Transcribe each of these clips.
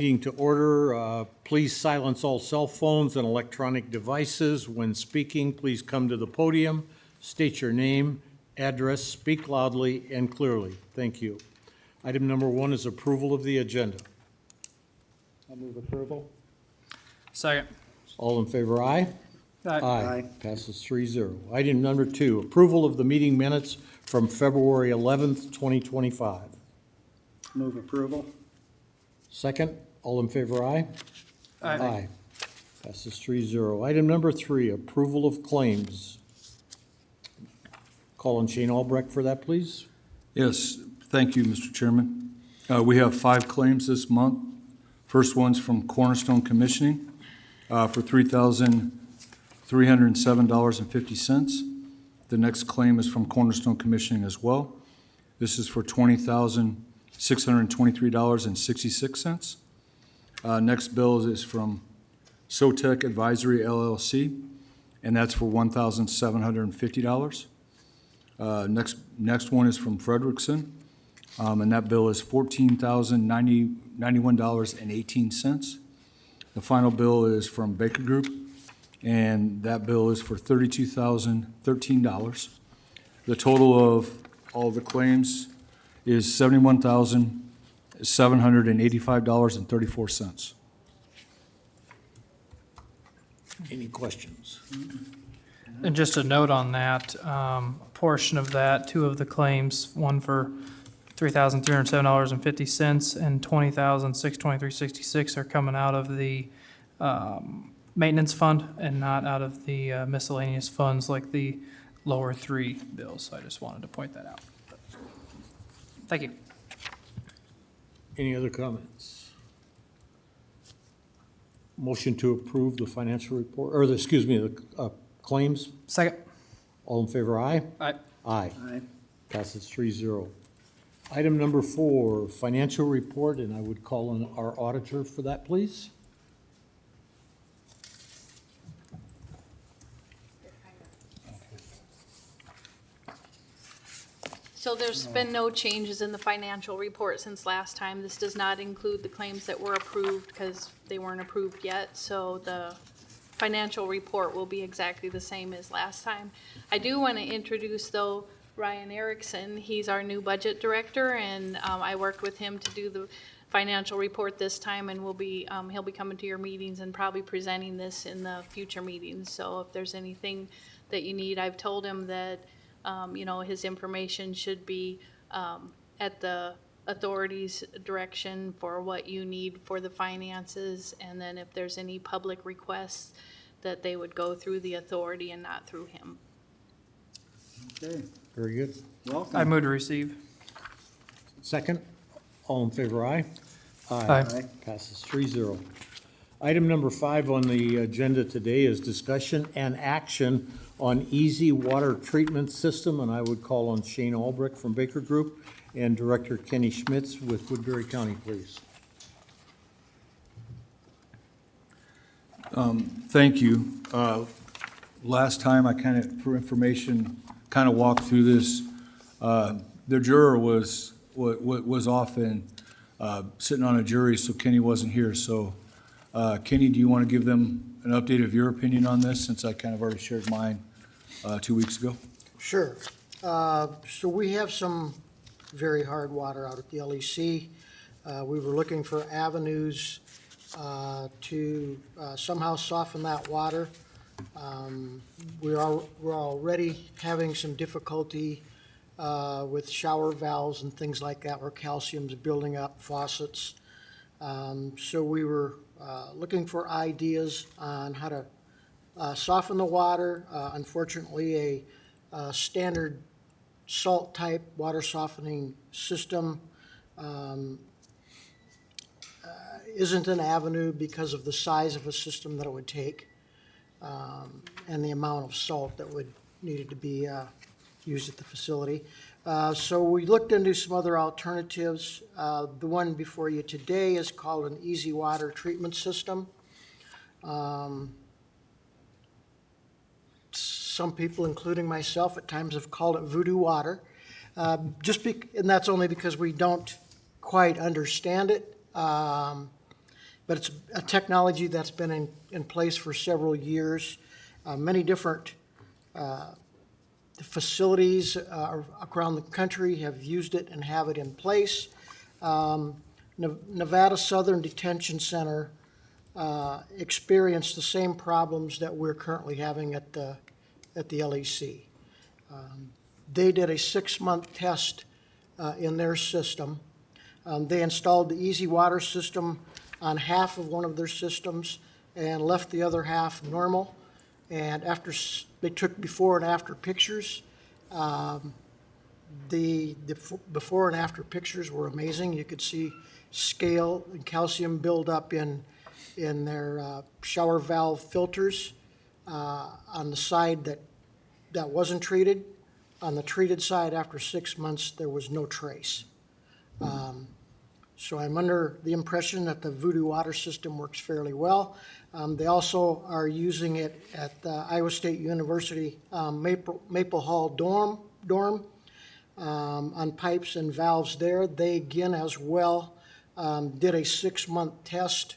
Meeting to order. Please silence all cell phones and electronic devices. When speaking, please come to the podium, state your name, address, speak loudly and clearly. Thank you. Item number 1 is approval of the agenda. I'll move approval. Second. All in favor, aye? Aye. Passes 3-0. Item number 2, approval of the meeting minutes from February 11th, 2025. Move approval. Second, all in favor, aye? Aye. Passes 3-0. Item number 3, approval of claims. Call on Shane Albrecht for that, please. Yes, thank you, Mr. Chairman. We have 5 claims this month. First one's from Cornerstone Commissioning for $3,307.50. The next claim is from Cornerstone Commissioning as well. This is for $20,623.66. Next bill is from Sotec Advisory LLC, and that's for $1,750. Next one is from Frederickson, and that bill is $14,091.18. The final bill is from Baker Group, and that bill is for $32,013. The total of all the claims is $71,785.34. Any questions? And just a note on that, a portion of that, 2 of the claims, one for $3,307.50 and $20,623.66 are coming out of the maintenance fund and not out of the miscellaneous funds like the lower 3 bills. So I just wanted to point that out. Thank you. Any other comments? Motion to approve the financial report, or the claims. Second. All in favor, aye? Aye. Aye. Aye. Passes 3-0. Item number 4, financial report, and I would call on our auditor for that, please. So there's been no changes in the financial report since last time. This does not include the claims that were approved because they weren't approved yet. So the financial report will be exactly the same as last time. I do want to introduce, though, Ryan Erickson. He's our new budget director, and I worked with him to do the financial report this time, and he'll be coming to your meetings and probably presenting this in the future meetings. So if there's anything that you need, I've told him that his information should be at the authority's direction for what you need for the finances, and then if there's any public requests, that they would go through the authority and not through him. Okay, Very good. welcome. I move to receive. Second, all in favor, aye? Aye. Passes 3-0. Item number 5 on the agenda today is discussion and action on easy water treatment system, and I would call on Shane Albrecht from Baker Group and Director Kenny Schmitz with Woodbury County, please. Thank you. Last time I for information, walked through this. The juror was often sitting on a jury, so Kenny wasn't here. So, Kenny, do you want to give them an update of your opinion on this, since I already shared mine 2 weeks ago? Sure. So we have some very hard water out at the LEC. We were looking for avenues to somehow soften that water. We're already having some difficulty with shower valves and things like that where calcium's building up faucets. So we were looking for ideas on how to soften the water. Unfortunately, a standard salt type water softening system isn't an avenue because of the size of a system that it would take and the amount of salt that would needed to be used at the facility. So we looked into some other alternatives. The one before you today is called an easy water treatment system. Some people, including myself, at times have called it voodoo water. And that's only because we don't quite understand it. but it's a technology that's been in place for several years. Many different facilities around the country have used it and have it in place. Nevada Southern Detention Center experienced the same problems that we're currently having at the LEC. They did a 6-month test in their system. They installed the Easy Water system on half of one of their systems and left the other half normal. And after they took before and after pictures, the before and after pictures were amazing. You could see scale and calcium build up in their shower valve filters on the side that wasn't treated. On the treated side, after 6 months, there was no trace. So I'm under the impression that the Voodoo water system works fairly well. They also are using it at the Iowa State University Maple Hall dorm on pipes and valves there. They again as well did a 6-month test.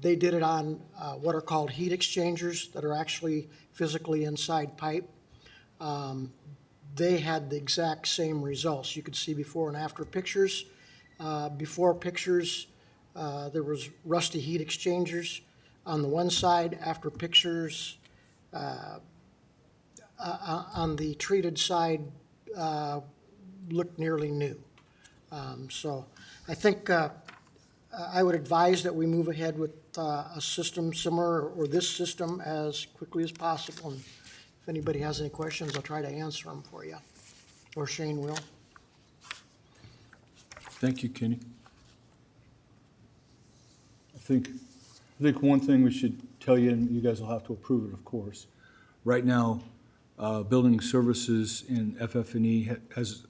They did it on what are called heat exchangers that are actually physically inside pipe. They had the exact same results. You could see before and after pictures. Before pictures, there was rusty heat exchangers on the one side. After pictures, on the treated side, looked nearly new. So I think I would advise that we move ahead with a system similar or this system as quickly as possible. And if anybody has any questions, I'll try to answer them for you, or Shane will. Thank you, Kenny. I think one thing we should tell you, and you guys will have to approve it, of course. Right now, Building Services in FF&E has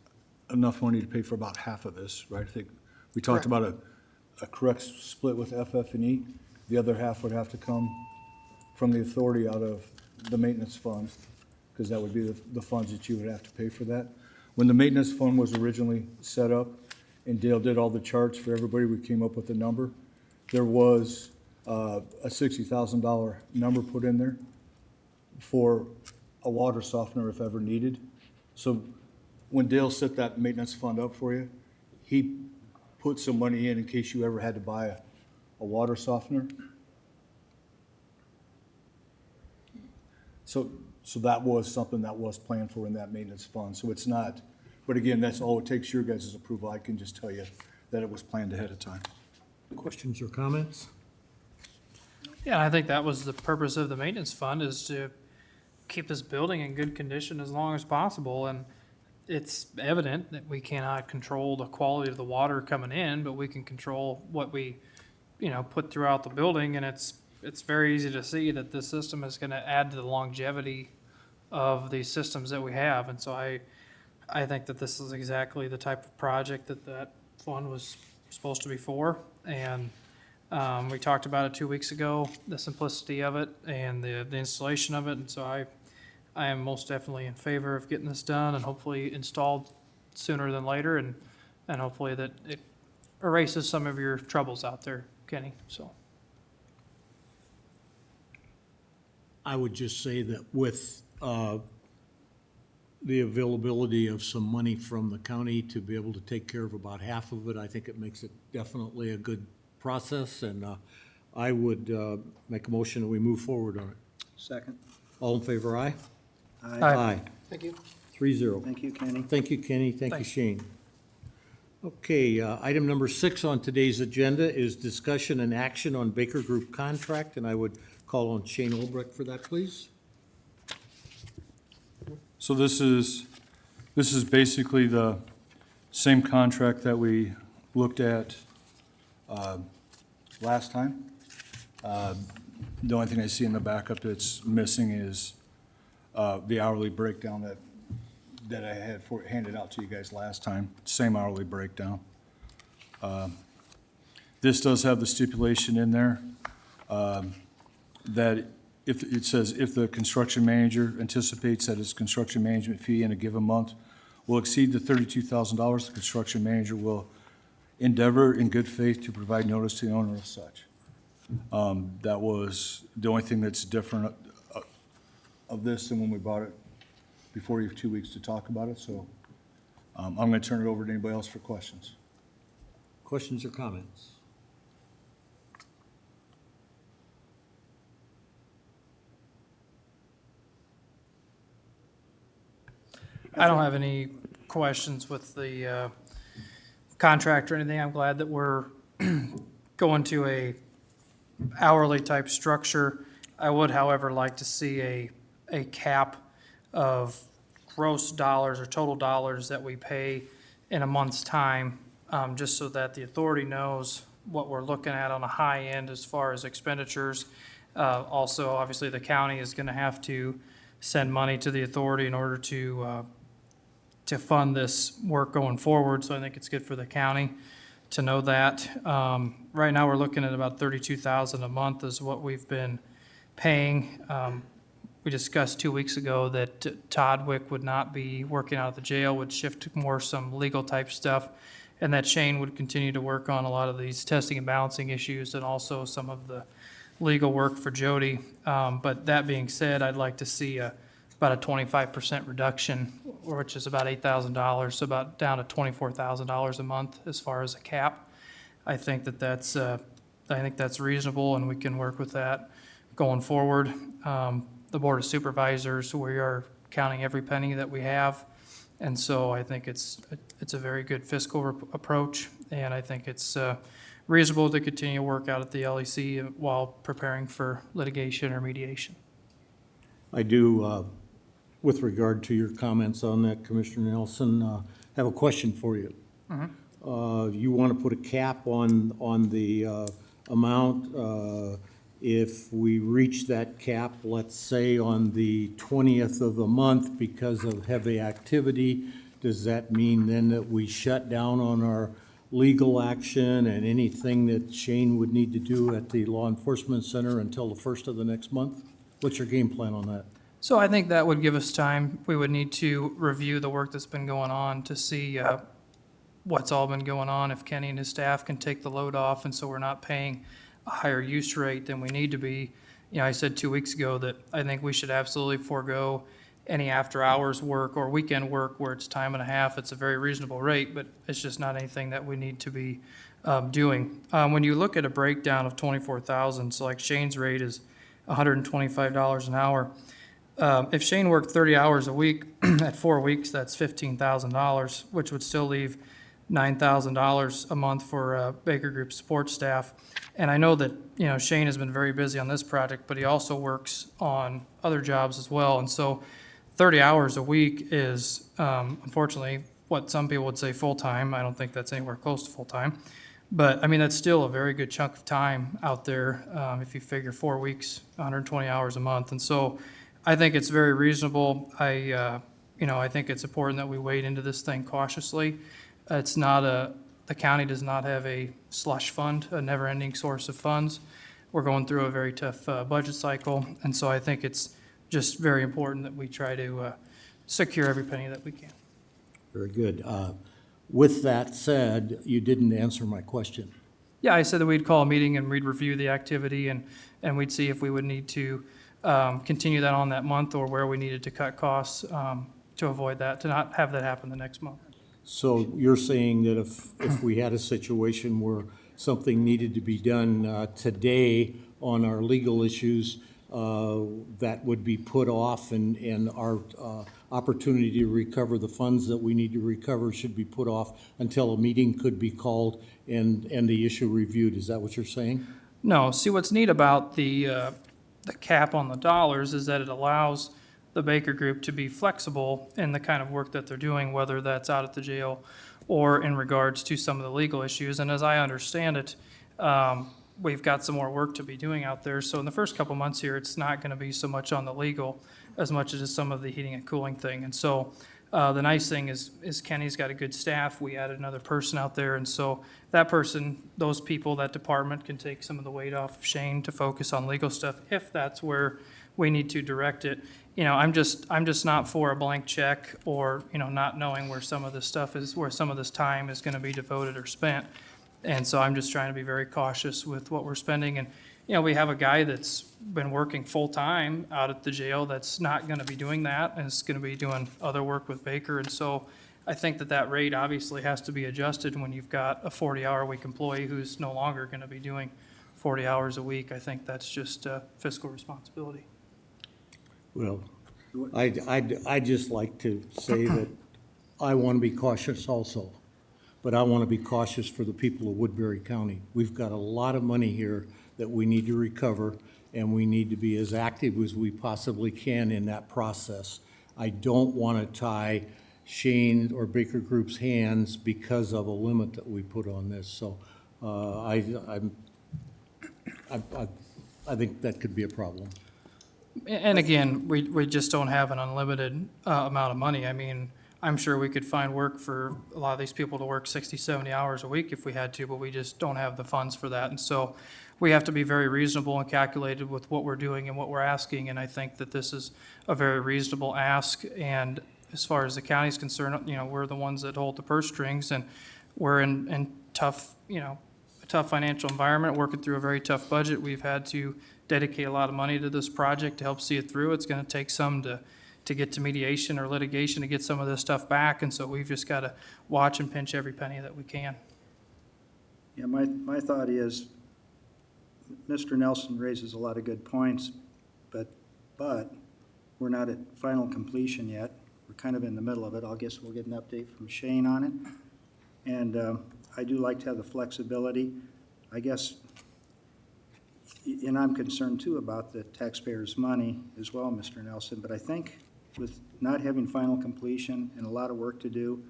enough money to pay for about half of this, right? I think we talked Correct. about a correct split with FF&E. The other half would have to come from the authority out of the maintenance fund, because that would be the funds that you would have to pay for that. When the maintenance fund was originally set up, and Dale did all the charts for everybody, we came up with a number. There was a $60,000 number put in there for a water softener if ever needed. So when Dale set that maintenance fund up for you, he put some money in case you ever had to buy a water softener. So that was something that was planned for in that maintenance fund. So it's not, but again, that's all it takes, your guys' approval. I can just tell you that it was planned ahead of time. Questions or comments? Yeah, I think that was the purpose of the maintenance fund, is to keep this building in good condition as long as possible. And it's evident that we cannot control the quality of the water coming in, but we can control what we, put throughout the building. And it's very easy to see that this system is going to add to the longevity of the systems that we have. And so I think that this is exactly the type of project that fund was supposed to be for. And we talked about it 2 weeks ago, the simplicity of it and the installation of it. And so I am most definitely in favor of getting this done and hopefully installed sooner than later, and hopefully that it erases some of your troubles out there, Kenny, so. I would just say that with the availability of some money from the county to be able to take care of about half of it, I think it makes it definitely a good process, and I would make a motion that we move forward on it. Second. All in favor, aye? Aye. Thank you. 3-0. Thank you, Kenny. Thank you, Kenny. Thank you, Thanks. Shane. Okay, item number 6 on today's agenda is discussion and action on Baker Group contract, and I would call on Shane Olbrecht for that, please. So this is basically the same contract that we looked at last time. The only thing I see in the backup that's missing is the hourly breakdown that I had handed out to you guys last time, same hourly breakdown. This does have the stipulation in there that if the construction manager anticipates that his construction management fee in a given month will exceed the $32,000, the construction manager will endeavor in good faith to provide notice to the owner of such. That was the only thing that's different of this than when we bought it before you have 2 weeks to talk about it, so I'm going to turn it over to anybody else for questions. Questions or comments? I don't have any questions with the contract or anything. I'm glad that we're going to a hourly type structure. I would, however, like to see a cap of gross dollars or total dollars that we pay in a month's time, just so that the authority knows what we're looking at on a high end as far as expenditures. Also, obviously, the county is going to have to send money to the authority in order to fund this work going forward, so I think it's good for the county to know that. Right now, we're looking at about $32,000 a month is what we've been paying. We discussed 2 weeks ago that Todd Wick would not be working out of the jail, would shift to more some legal type stuff, and that Shane would continue to work on a lot of these testing and balancing issues and also some of the legal work for Jody. But that being said, I'd like to see about a 25% reduction, which is about $8,000, so about down to $24,000 a month as far as a cap. I think that's reasonable, and we can work with that going forward. The Board of Supervisors, we are counting every penny that we have, and so I think it's a very good fiscal approach, and I think it's reasonable to continue to work out at the LEC while preparing for litigation or mediation. I do, with regard to your comments on that, Commissioner Nelson, have a question for you. You want to put a cap on the amount. If we reach that cap, let's say on the 20th of the month because of heavy activity, does that mean then that we shut down on our legal action and anything that Shane would need to do at the law enforcement center until the first of the next month? What's your game plan on that? So I think that would give us time. We would need to review the work that's been going on to see what's all been going on, if Kenny and his staff can take the load off, and so we're not paying a higher use rate than we need to be. You know, I said 2 weeks ago that I think we should absolutely forego any after-hours work or weekend work where it's time and a half. It's a very reasonable rate, but it's just not anything that we need to be doing. When you look at a breakdown of 24,000, so like Shane's rate is $125 an hour. If Shane worked 30 hours a week at 4 weeks, that's $15,000, which would still leave $9,000 a month for Baker Group support staff. And I know that, you know, Shane has been very busy on this project, but he also works on other jobs as well. And so 30 hours a week is, unfortunately, what some people would say full-time. I don't think that's anywhere close to full-time. But, I mean, that's still a very good chunk of time out there, if you figure 4 weeks, 120 hours a month. And so I think it's very reasonable. I think it's important that we wade into this thing cautiously. The county does not have a slush fund, a never-ending source of funds. We're going through a very tough budget cycle, and so I think it's just very important that we try to secure every penny that we can. Very good. With that said, you didn't answer my question. Yeah, I said that we'd call a meeting and we'd review the activity and we'd see if we would need to continue that on that month or where we needed to cut costs to avoid that, to not have that happen the next month. So you're saying that if we had a situation where something needed to be done today on our legal issues, that would be put off and our opportunity to recover the funds that we need to recover should be put off until a meeting could be called and the issue reviewed. Is that what you're saying? No, see, what's neat about the cap on the dollars is that it allows the Baker Group to be flexible in the kind of work that they're doing, whether that's out at the jail or in regards to some of the legal issues. And as I understand it, we've got some more work to be doing out there. So in the first couple months here, it's not going to be so much on the legal as much as some of the heating and cooling thing. And so the nice thing is Kenny's got a good staff. We added another person out there. And so that person, those people, that department can take some of the weight off of Shane to focus on legal stuff if that's where we need to direct it. You know, I'm just not for a blank check or, you know, not knowing where some of this stuff is, where some of this time is going to be devoted or spent. And so I'm just trying to be very cautious with what we're spending. And, you know, we have a guy that's been working full-time out at the jail that's not gonna be doing that, and is gonna be doing other work with Baker. And so I think that that rate obviously has to be adjusted when you've got a 40-hour-a-week employee who's no longer gonna be doing 40 hours a week. I think that's just fiscal responsibility. Well, I'd just like to say that I want to be cautious also, but I want to be cautious for the people of Woodbury County. We've got a lot of money here that we need to recover, and we need to be as active as we possibly can in that process. I don't want to tie Shane or Baker Group's hands because of a limit that we put on this. So I think that could be a problem. And again, we just don't have an unlimited amount of money. I mean, I'm sure we could find work for a lot of these people to work 60, 70 hours a week if we had to, but we just don't have the funds for that. And so we have to be very reasonable and calculated with what we're doing and what we're asking. And I think that this is a very reasonable ask. And as far as the county's concerned, you know, we're the ones that hold the purse strings, and we're in tough, you know, a tough financial environment, working through a very tough budget. We've had to dedicate a lot of money to this project to help see it through. It's going to take some to get to mediation or litigation to get some of this stuff back, and so we've just got to watch and pinch every penny that we can. Yeah, my thought is, Mr. Nelson raises a lot of good points, but we're not at final completion yet. We're kind of in the middle of it. I guess we'll get an update from Shane on it. And I do like to have the flexibility, I guess, and I'm concerned too about the taxpayers' money as well, Mr. Nelson, but I think with not having final completion and a lot of work to do,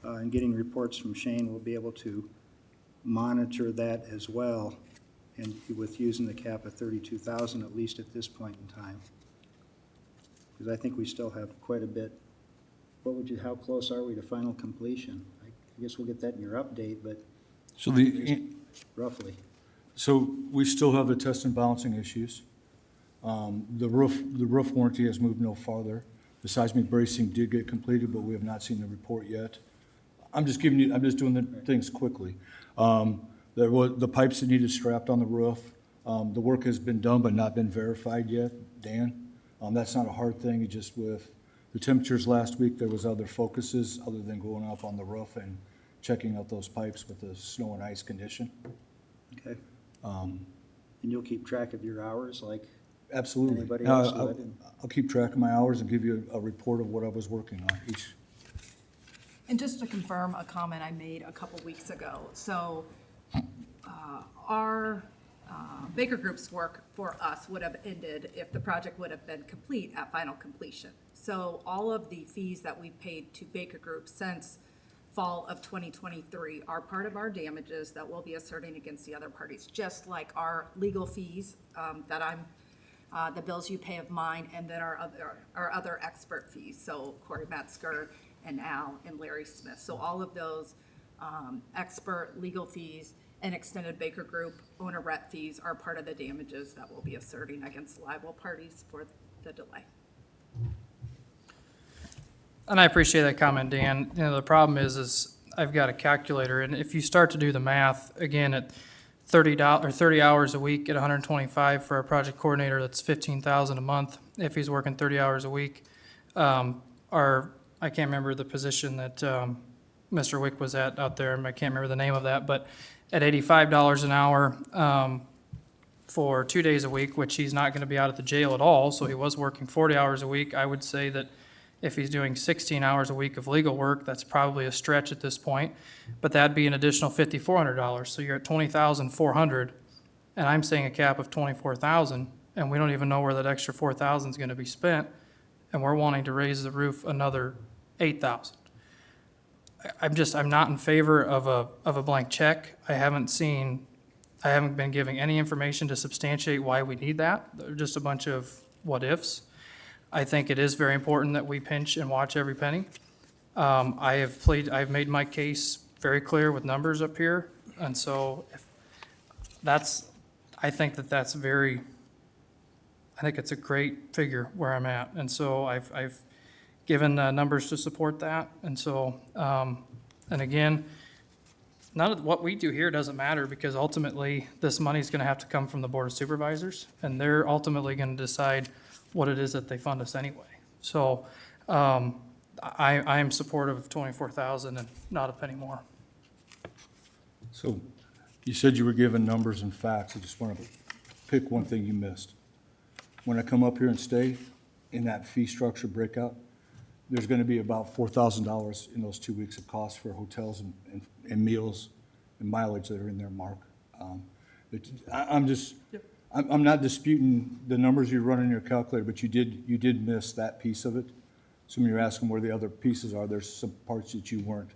and getting reports from Shane, we'll be able to monitor that as well, and with using the cap of 32,000 at least at this point in time. Because I think we still have quite a bit. How close are we to final completion? I guess we'll get that in your update, but So roughly. So we still have the test and balancing issues. The roof warranty has moved no farther. The seismic bracing did get completed, but we have not seen the report yet. I'm just doing the things quickly. There were the pipes that needed strapped on the roof. The work has been done but not been verified yet, Dan. That's not a hard thing. It just with the temperatures last week, there was other focuses other than going up on the roof and checking out those pipes with the snow and ice condition. Okay. And you'll keep track of your hours like Absolutely. anybody else would? I'll keep track of my hours and give you a report of what I was working on each. And just to confirm a comment I made a couple weeks ago, so our Baker Group's work for us would have ended if the project would have been complete at final completion. So all of the fees that we've paid to Baker Group since fall of 2023 are part of our damages that we'll be asserting against the other parties, just like our legal fees that the bills you pay of mine, and then our other expert fees, so Corey Metzger and Al and Larry Smith. So all of those expert legal fees and extended Baker Group owner rep fees are part of the damages that we'll be asserting against liable parties for the delay. And I appreciate that comment, Dan. You know, the problem is I've got a calculator, and if you start to do the math, again, at $30 or 30 hours a week at 125 for a project coordinator, that's $15,000 a month if he's working 30 hours a week. I can't remember the position that Mr. Wick was at out there, and I can't remember the name of that, but at $85 an hour for 2 days a week, which he's not going to be out at the jail at all, so he was working 40 hours a week. I would say that if he's doing 16 hours a week of legal work, that's probably a stretch at this point, but that'd be an additional $5,400. So you're at $20,400, and I'm saying a cap of $24,000, and we don't even know where that extra $4,000 is going to be spent, and we're wanting to raise the roof another $8,000. I'm not in favor of a blank check. I haven't been giving any information to substantiate why we need that. They're just a bunch of what ifs. I think it is very important that we pinch and watch every penny. I've made my case very clear with numbers up here, and so I think it's a great figure where I'm at, and so I've given numbers to support that, and so, and again, none of what we do here doesn't matter because ultimately this money is going to have to come from the Board of Supervisors and they're ultimately going to decide what it is that they fund us anyway. So I am supportive of 24,000 and not a penny more. So you said you were given numbers and facts. I just want to pick one thing you missed. When I come up here and stay in that fee structure breakout, there's going to be about $4,000 in those 2 weeks of cost for hotels and meals and mileage that are in there, Mark. I'm not disputing the numbers you run in your calculator, but you did miss that piece of it. So when you're asking where the other pieces are, there's some parts that you weren't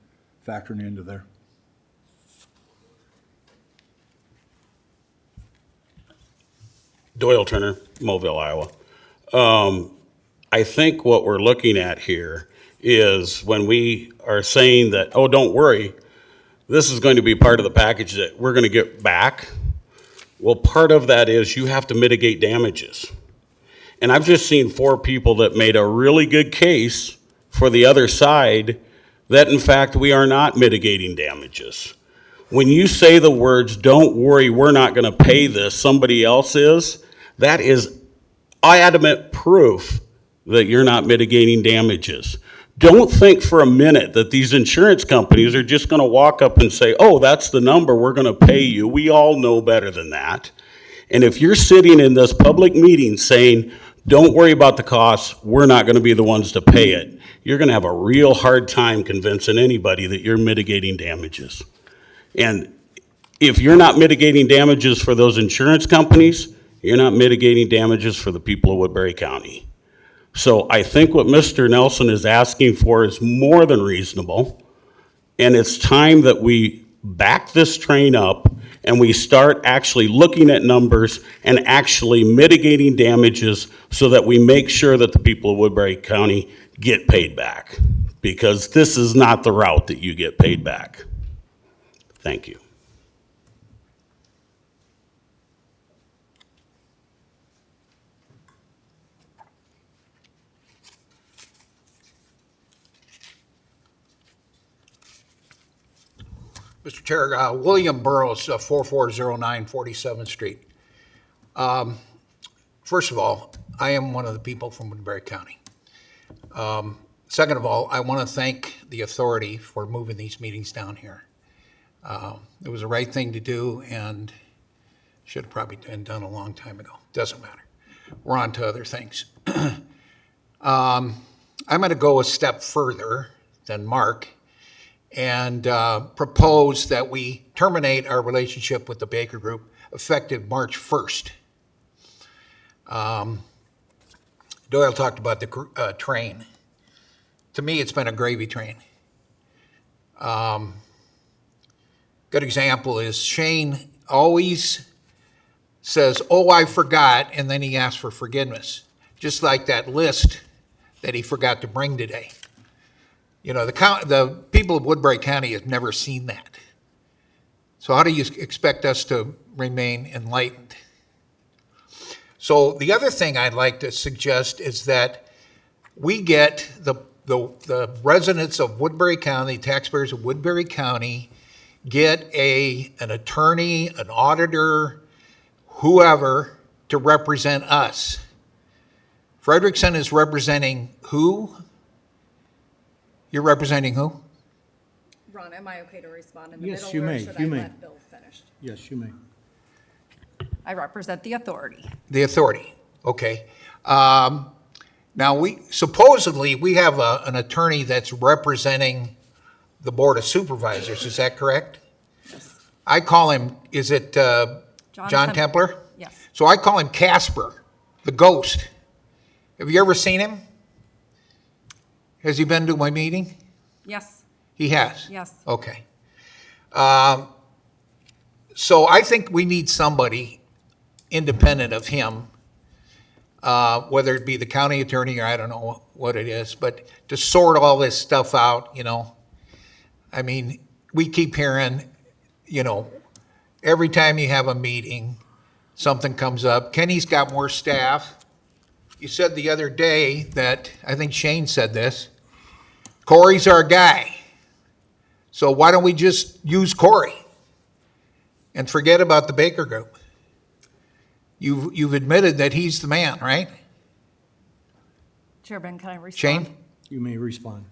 factoring into there. Doyle Turner, Mobile, Iowa. I think what we're looking at here is when we are saying that, oh, don't worry, this is going to be part of the package that we're going to get back. Well, part of that is you have to mitigate damages. And I've just seen 4 people that made a really good case for the other side that in fact we are not mitigating damages. When you say the words, don't worry, we're not going to pay this, somebody else is, that is adamant proof that you're not mitigating damages. Don't think for a minute that these insurance companies are just going to walk up and say, oh, that's the number, we're going to pay you. We all know better than that. And if you're sitting in this public meeting saying, don't worry about the costs, we're not going to be the ones to pay it, you're going to have a real hard time convincing anybody that you're mitigating damages. And if you're not mitigating damages for those insurance companies, you're not mitigating damages for the people of Woodbury County. So I think what Mr. Nelson is asking for is more than reasonable. And it's time that we back this train up and we start actually looking at numbers and actually mitigating damages so that we make sure that the people of Woodbury County get paid back. Because this is not the route that you get paid back. Thank you. Mr. Chair, William Burrows, 4409 47th Street. First of all, I am one of the people from Woodbury County. Second of all, I want to thank the authority for moving these meetings down here. It was the right thing to do and should have probably been done a long time ago. Doesn't matter. We're on to other things. I'm going to go a step further than Mark and propose that we terminate our relationship with the Baker Group effective March 1st. Doyle talked about the train. To me, it's been a gravy train. Good example is Shane always says, oh, I forgot, and then he asks for forgiveness, just like that list that he forgot to bring today. You know, the people of Woodbury County have never seen that. So how do you expect us to remain enlightened? So the other thing I'd like to suggest is that we get the residents of Woodbury County, taxpayers of Woodbury County, get an attorney, an auditor, whoever to represent us. Frederickson is representing who? You're representing who? Ron, am I okay to respond in the Yes, middle? you or may, should you I may. let Bill finish? Yes, you may. I represent the authority. The authority, okay. Now, we have an attorney that's representing the Board of Supervisors, is that correct? Yes. I call him, is it John Templer? Yes. So I call him Casper, the ghost. Have you ever seen him? Has he been to my meeting? Yes. He has? Yes. Okay. So I think we need somebody independent of him, whether it be the county attorney or I don't know what it is, but to sort all this stuff out, you know. I mean, we keep hearing, you know, every time you have a meeting, something comes up. Kenny's got more staff. You said the other day that, I think Shane said this, Corey's our guy. So why don't we just use Corey and forget about the Baker Group? You've admitted that he's the man, right? Chairman, can I respond? Shane? You may respond.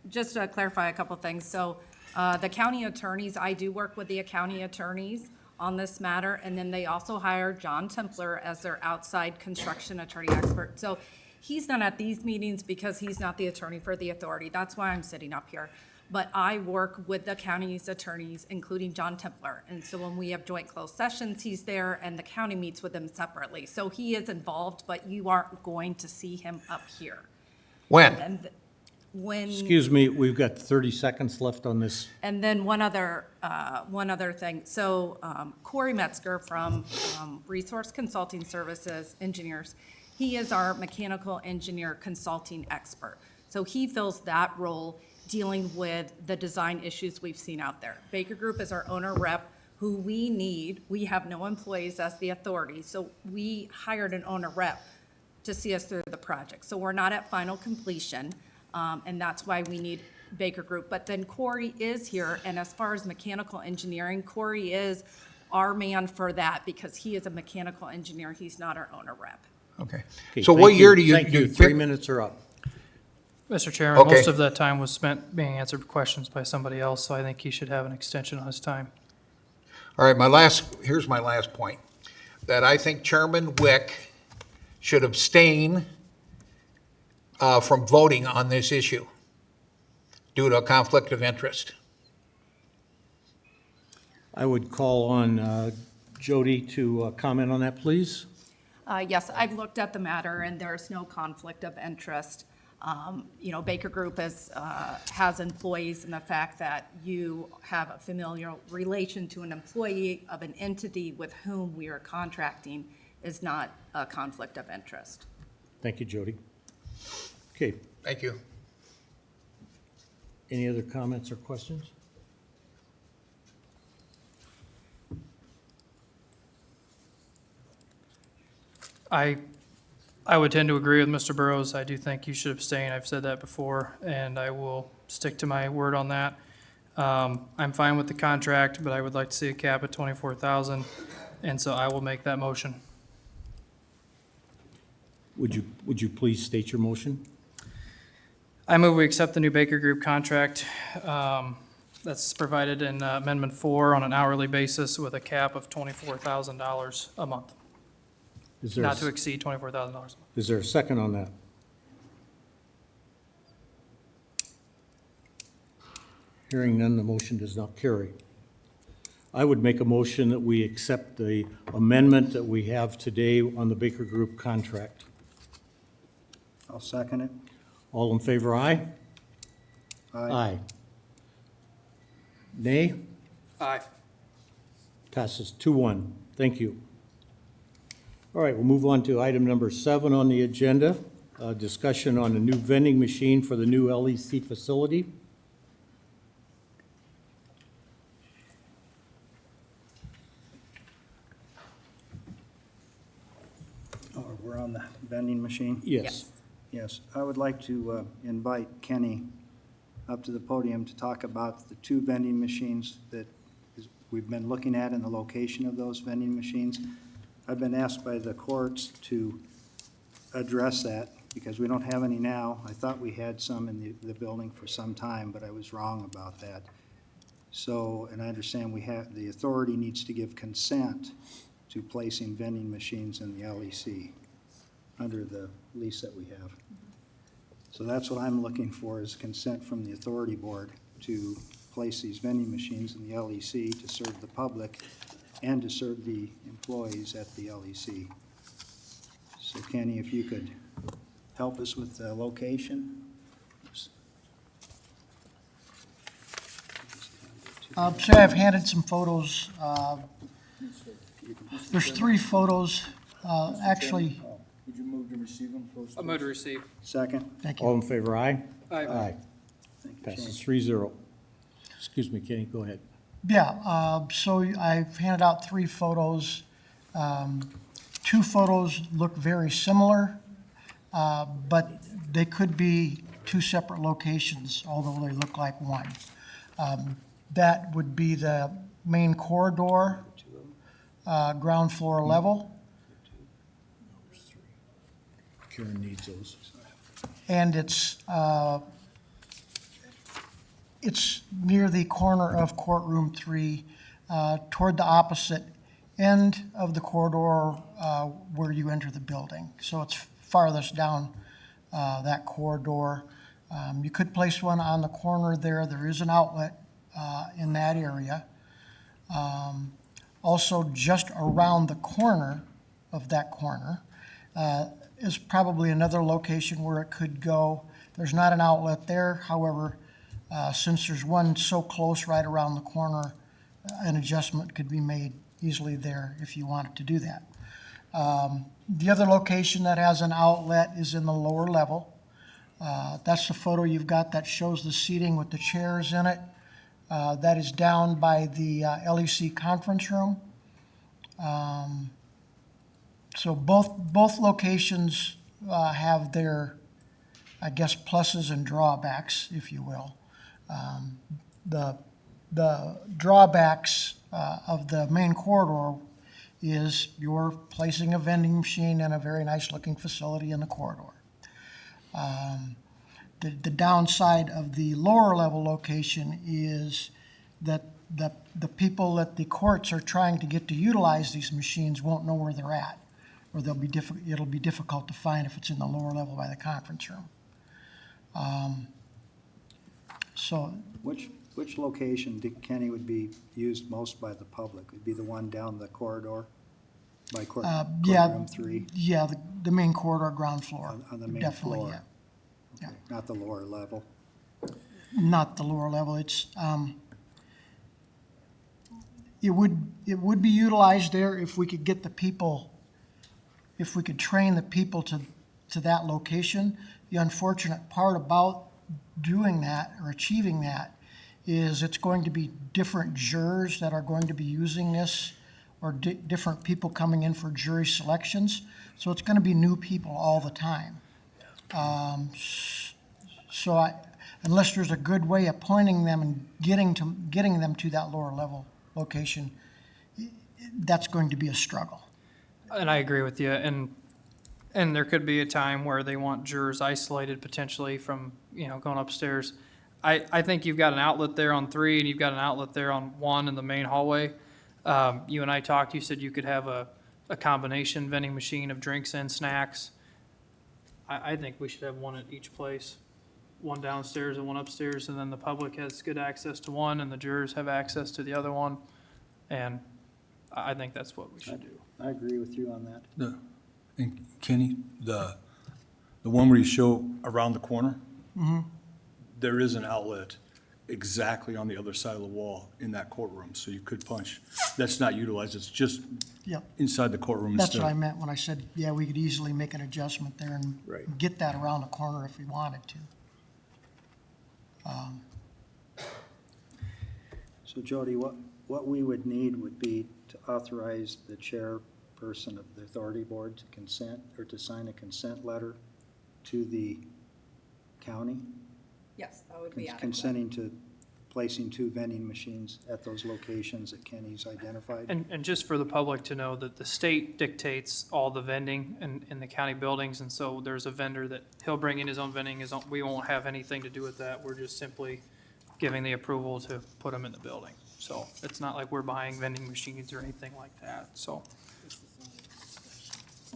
Just to clarify a couple things, so the county attorneys, I do work with the county attorneys on this matter, and then they also hired John Templer as their outside construction attorney expert. So he's not at these meetings because he's not the attorney for the authority. That's why I'm sitting up here. But I work with the county's attorneys, including John Templer. And so when we have joint closed sessions, he's there, and the county meets with him separately. So he is involved, but you aren't going to see him up here. When? And when. Excuse me, we've got 30 seconds left on this. And then one other thing. So Corey Metzger from Resource Consulting Services Engineers, he is our mechanical engineer consulting expert. So he fills that role dealing with the design issues we've seen out there. Baker Group is our owner rep who we need. We have no employees as the authority, so we hired an owner rep to see us through the project. So we're not at final completion, and that's why we need Baker Group. But then Corey is here, and as far as mechanical engineering, Corey is our man for that because he is a mechanical engineer. He's not our owner rep. Okay. Okay, So thank what year do you? Thank you. 3 minutes are up. Mr. Chairman, Okay. most of that time was spent being answered questions by somebody else, so I think he should have an extension on his time. All right, here's my last point, that I think Chairman Wick should abstain from voting on this issue due to a conflict of interest. I would call on Jody to comment on that, please. Yes, I've looked at the matter, and there's no conflict of interest. Baker Group has employees, and the fact that you have a familial relation to an employee of an entity with whom we are contracting is not a conflict of interest. Thank you, Jody. Okay, Thank you. any other comments or questions? I would tend to agree with Mr. Burrows. I do think you should abstain. I've said that before, and I will stick to my word on that. I'm fine with the contract, but I would like to see a cap at 24,000, and so I will make that motion. Would you please state your motion? I move we accept the new Baker Group contract that's provided in Amendment 4 on an hourly basis with a cap of $24,000 a month, Is there, not to exceed $24,000. is there a second on that? Hearing none, the motion does not carry. I would make a motion that we accept the amendment that we have today on the Baker Group contract. I'll second it. All in favor, aye? Aye. Nay? Aye. Passes 2-1. Thank you. All right, we'll move on to item number 7 on the agenda, discussion on a new vending machine for the new LEC facility. Oh, we're on the vending machine? Yes. Yes, I would like to invite Kenny up to the podium to talk about the 2 vending machines that we've been looking at and the location of those vending machines. I've been asked by the courts to address that because we don't have any now. I thought we had some in the building for some time, but I was wrong about that. So, and I understand the authority needs to give consent to placing vending machines in the LEC under the lease that we have. So that's what I'm looking for, is consent from the authority board to place these vending machines in the LEC to serve the public and to serve the employees at the LEC. So Kenny, if you could help us with the location? So I've handed some photos. There's 3 photos, actually. Would you move to receive them first? I move to receive. Second? Thank you. All in favor, aye? Aye. Thank you, Passes Shane. 3-0. Excuse me, Kenny, go ahead. Yeah, so I've handed out 3 photos. 2 photos look very similar, but they could be 2 separate locations, although they look like one. That would be the main corridor, ground floor level, Karen needs those. and it's near the corner of courtroom 3, toward the opposite end of the corridor where you enter the building. So it's farthest down that corridor. You could place one on the corner there. There is an outlet in that area. Also, just around the corner of that corner is probably another location where it could go. There's not an outlet there, however, since there's one so close right around the corner, an adjustment could be made easily there if you wanted to do that. The other location that has an outlet is in the lower level. That's the photo you've got that shows the seating with the chairs in it. That is down by the LEC conference room. So both locations have their, I guess, pluses and drawbacks, if you will. The drawbacks of the main corridor is you're placing a vending machine in a very nice-looking facility in the corridor. The downside of the lower level location is that the people that the courts are trying to get to utilize these machines won't know where they're at, or it'll be difficult to find if it's in the lower level by the conference room. So Which location, Kenny, would be used most by the public? Would be the one down the corridor by yeah, courtroom 3? yeah, the main corridor, ground floor. On the main Definitely, floor. yeah. Yeah. Okay, not the lower level? Not the lower level. It would be utilized there if we could get the people, if we could train the people to that location. The unfortunate part about doing that or achieving that is it's going to be different jurors that are going to be using this, or different people coming in for jury selections. So it's going to be new people all the time. So unless there's a good way of pointing them and getting them to that lower level location, that's going to be a struggle. And I agree with you, and there could be a time where they want jurors isolated potentially from, going upstairs. I think you've got an outlet there on 3, and you've got an outlet there on 1 in the main hallway. You and I talked, you said you could have a combination vending machine of drinks and snacks. I think we should have one at each place, one downstairs and one upstairs, and then the public has good access to one, and the jurors have access to the other one. And I think that's what we should do. I agree with you on that. And Kenny, the one where you show around the corner, there is an outlet exactly on the other side of the wall in that courtroom, so you could punch. That's not utilized, it's just Yep. inside the courtroom That's instead. what I meant when I said, yeah, we could easily make an adjustment there and Right. get that around the corner if we wanted to. So Jody, what we would need would be to authorize the chairperson of the authority board to consent, or to sign a consent letter to the county, Yes, that would be adequate. consenting to placing 2 vending machines at those locations that Kenny's identified. And just for the public to know that the state dictates all the vending in the county buildings, and so there's a vendor that he'll bring in his own vending, we won't have anything to do with that. We're just simply giving the approval to put them in the building. So it's not like we're buying vending machines or anything like that, so.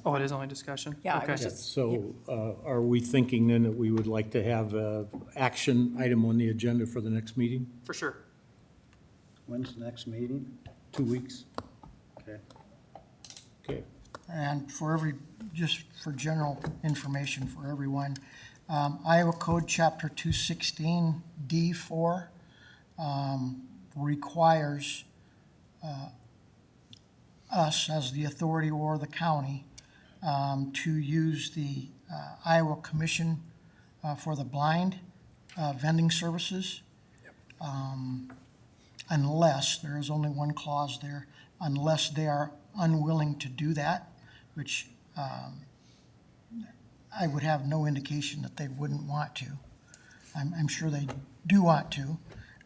Oh, it is only discussion? Yeah, I Okay. was Yeah, just- so are we thinking then that we would like to have an action item on the agenda for the next meeting? For sure. When's the next meeting? 2 weeks? Okay. Okay. And just for general information for everyone, Iowa Code Chapter 216 D4 requires us as the authority or the county to use the Iowa Commission for the Blind vending services. Unless, there is only one clause there, unless they are unwilling to do that, which I would have no indication that they wouldn't want to. I'm sure they do want to.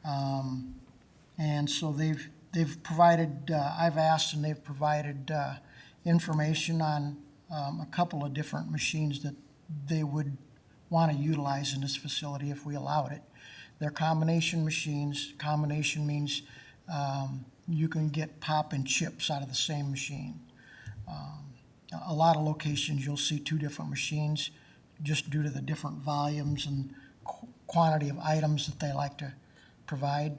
And so they've provided, I've asked and they've provided information on a couple of different machines that they would want to utilize in this facility if we allowed it. They're combination machines. Combination means you can get pop and chips out of the same machine. A lot of locations, you'll see two different machines just due to the different volumes and quantity of items that they like to provide.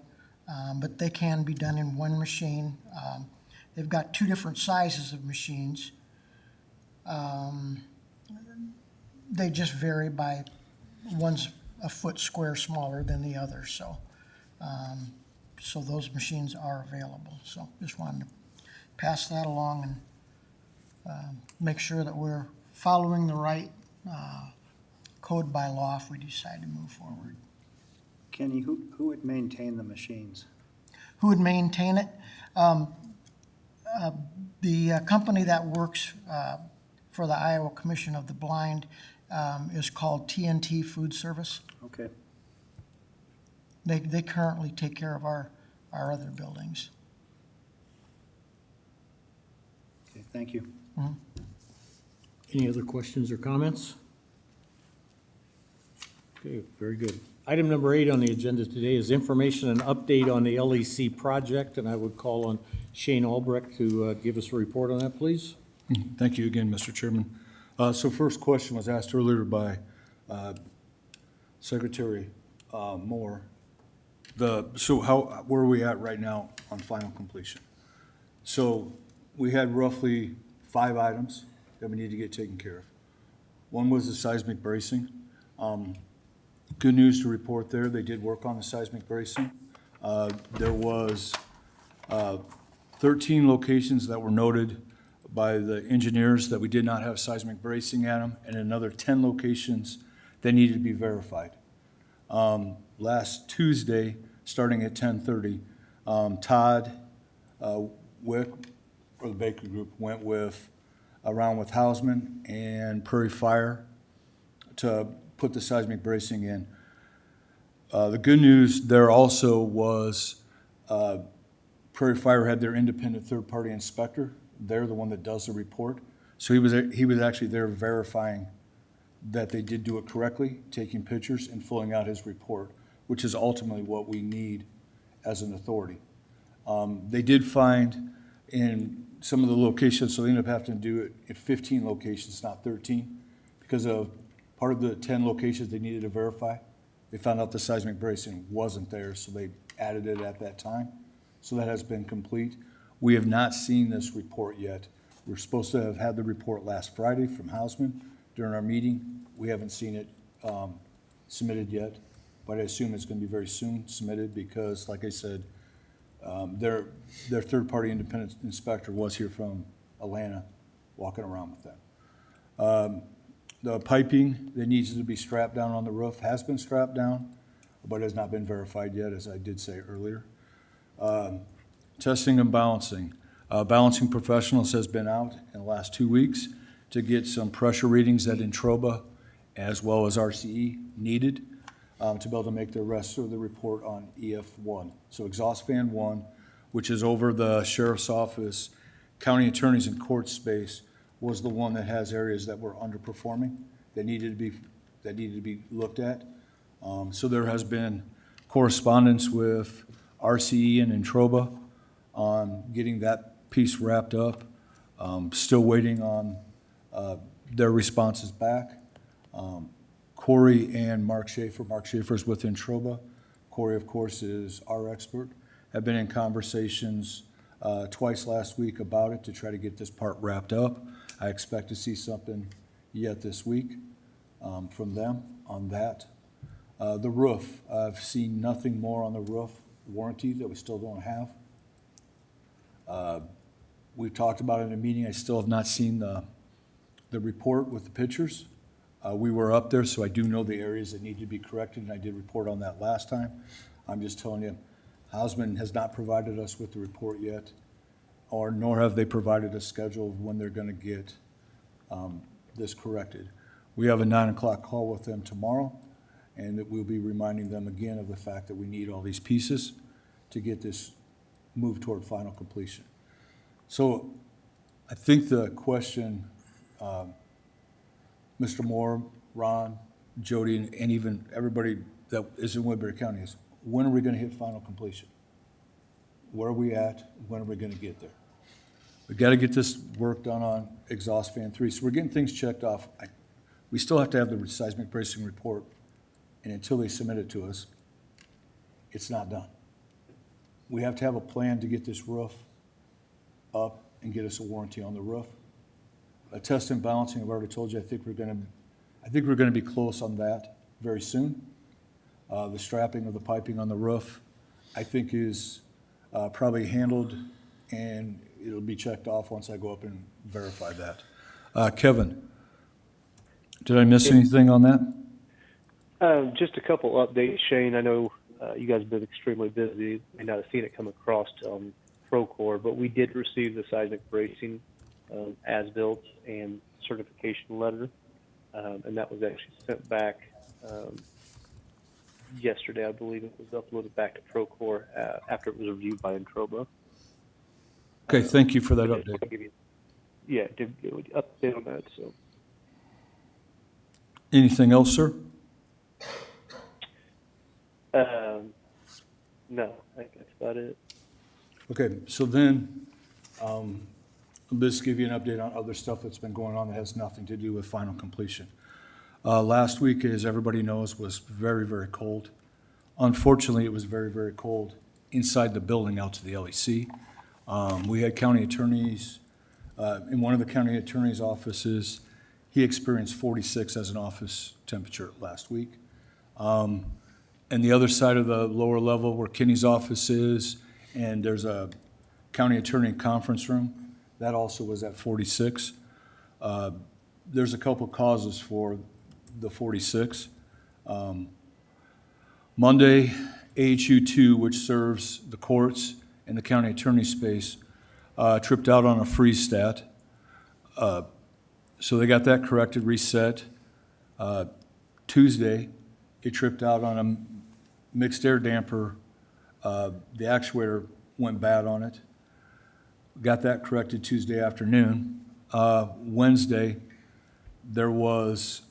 But they can be done in one machine. They've got two different sizes of machines. They just vary by, one's a foot square smaller than the other, so those machines are available. So just wanted to pass that along and make sure that we're following the right code by law if we decide to move forward. Kenny, who would maintain the machines? Who would maintain it? The company that works for the Iowa Commission of the Blind is called TNT Food Service. Okay. They currently take care of our other buildings. Okay, thank you. Any other questions or comments? Okay, very good. Item number 8 on the agenda today is information and update on the LEC project, and I would call on Shane Albrecht to give us a report on that, please. Thank you again, Mr. Chairman. So first question was asked earlier by Secretary Moore. Where are we at right now on final completion? So we had roughly 5 items that we need to get taken care of. One was the seismic bracing. Good news to report there, they did work on the seismic bracing. There was 13 locations that were noted by the engineers that we did not have seismic bracing at them, and another 10 locations that needed to be verified. Last Tuesday, starting at 10:30, Todd Wick, or the Baker Group, went around with Hausman and Prairie Fire to put the seismic bracing in. The good news there also was Prairie Fire had their independent third-party inspector. They're the one that does the report. So he was actually there verifying that they did do it correctly, taking pictures and filling out his report, which is ultimately what we need as an authority. They did find in some of the locations, so they ended up having to do it at 15 locations, not 13, because of part of the 10 locations they needed to verify. They found out the seismic bracing wasn't there, so they added it at that time. So that has been complete. We have not seen this report yet. We're supposed to have had the report last Friday from Hausman during our meeting. We haven't seen it submitted yet, but I assume it's going to be very soon submitted because, like I said, their third-party independent inspector was here from Atlanta walking around with them. The piping that needs to be strapped down on the roof has been strapped down, but has not been verified yet, as I did say earlier. Testing and balancing. Balancing Professionals has been out in the last 2 weeks to get some pressure readings that Introba as well as RCE needed to be able to make the rest of the report on EF1. So exhaust fan 1, which is over the sheriff's office, county attorneys and court space, was the one that has areas that were underperforming that needed to be looked at. So there has been correspondence with RCE and Introba on getting that piece wrapped up. Still waiting on their responses back. Corey and Mark Schaefer. Mark Schaefer's with Introba. Corey, of course, is our expert. Have been in conversations twice last week about it to try to get this part wrapped up. I expect to see something yet this week from them on that. The roof, I've seen nothing more on the roof warranty that we still don't have. We've talked about it in a meeting. I still have not seen the report with the pictures. We were up there, so I do know the areas that need to be corrected, and I did report on that last time. I'm just telling you, Hausman has not provided us with the report yet, nor have they provided a schedule of when they're going to get this corrected. We have a 9 o'clock call with them tomorrow, and that we'll be reminding them again of the fact that we need all these pieces to get this moved toward final completion. So I think the question, Mr. Moore, Ron, Jody, and even everybody that is in Woodbury County is, when are we gonna hit final completion? Where are we at? When are we gonna get there? We gotta get this work done on exhaust fan 3. So we're getting things checked off. We still have to have the seismic bracing report, and until they submit it to us, it's not done. We have to have a plan to get this roof up and get us a warranty on the roof. A test and balancing, I've already told you, I think we're gonna be close on that very soon. The strapping of the piping on the roof, I think is probably handled, and it'll be checked off once I go up and verify that. Kevin, did I miss anything on that? Just a couple updates, Shane. I know you guys have been extremely busy. May not have seen it come across on Procore, but we did receive the seismic bracing as-built and certification letter, and that was actually sent back yesterday. I believe it was uploaded back to Procore after it was reviewed by Introba. Okay, thank you for that I just wanted update. to give you, to give you an update on that. So. Anything else, sir? No, I think that's about it. Okay, so then, I'll just give you an update on other stuff that's been going on that has nothing to do with final completion. Last week, as everybody knows, was very, very cold. Unfortunately, it was very, very cold inside the building out to the LEC. We had county attorneys, in one of the county attorney's offices, he experienced 46 as an office temperature last week. And the other side of the lower level where Kenny's office is, and there's a county attorney conference room, that also was at 46. There's a couple causes for the 46. Monday, AHU 2, which serves the courts and the county attorney space, tripped out on a freeze stat. So they got that corrected, reset. Tuesday, it tripped out on a mixed air damper. The actuator went bad on it. Got that corrected Tuesday afternoon. Wednesday, there was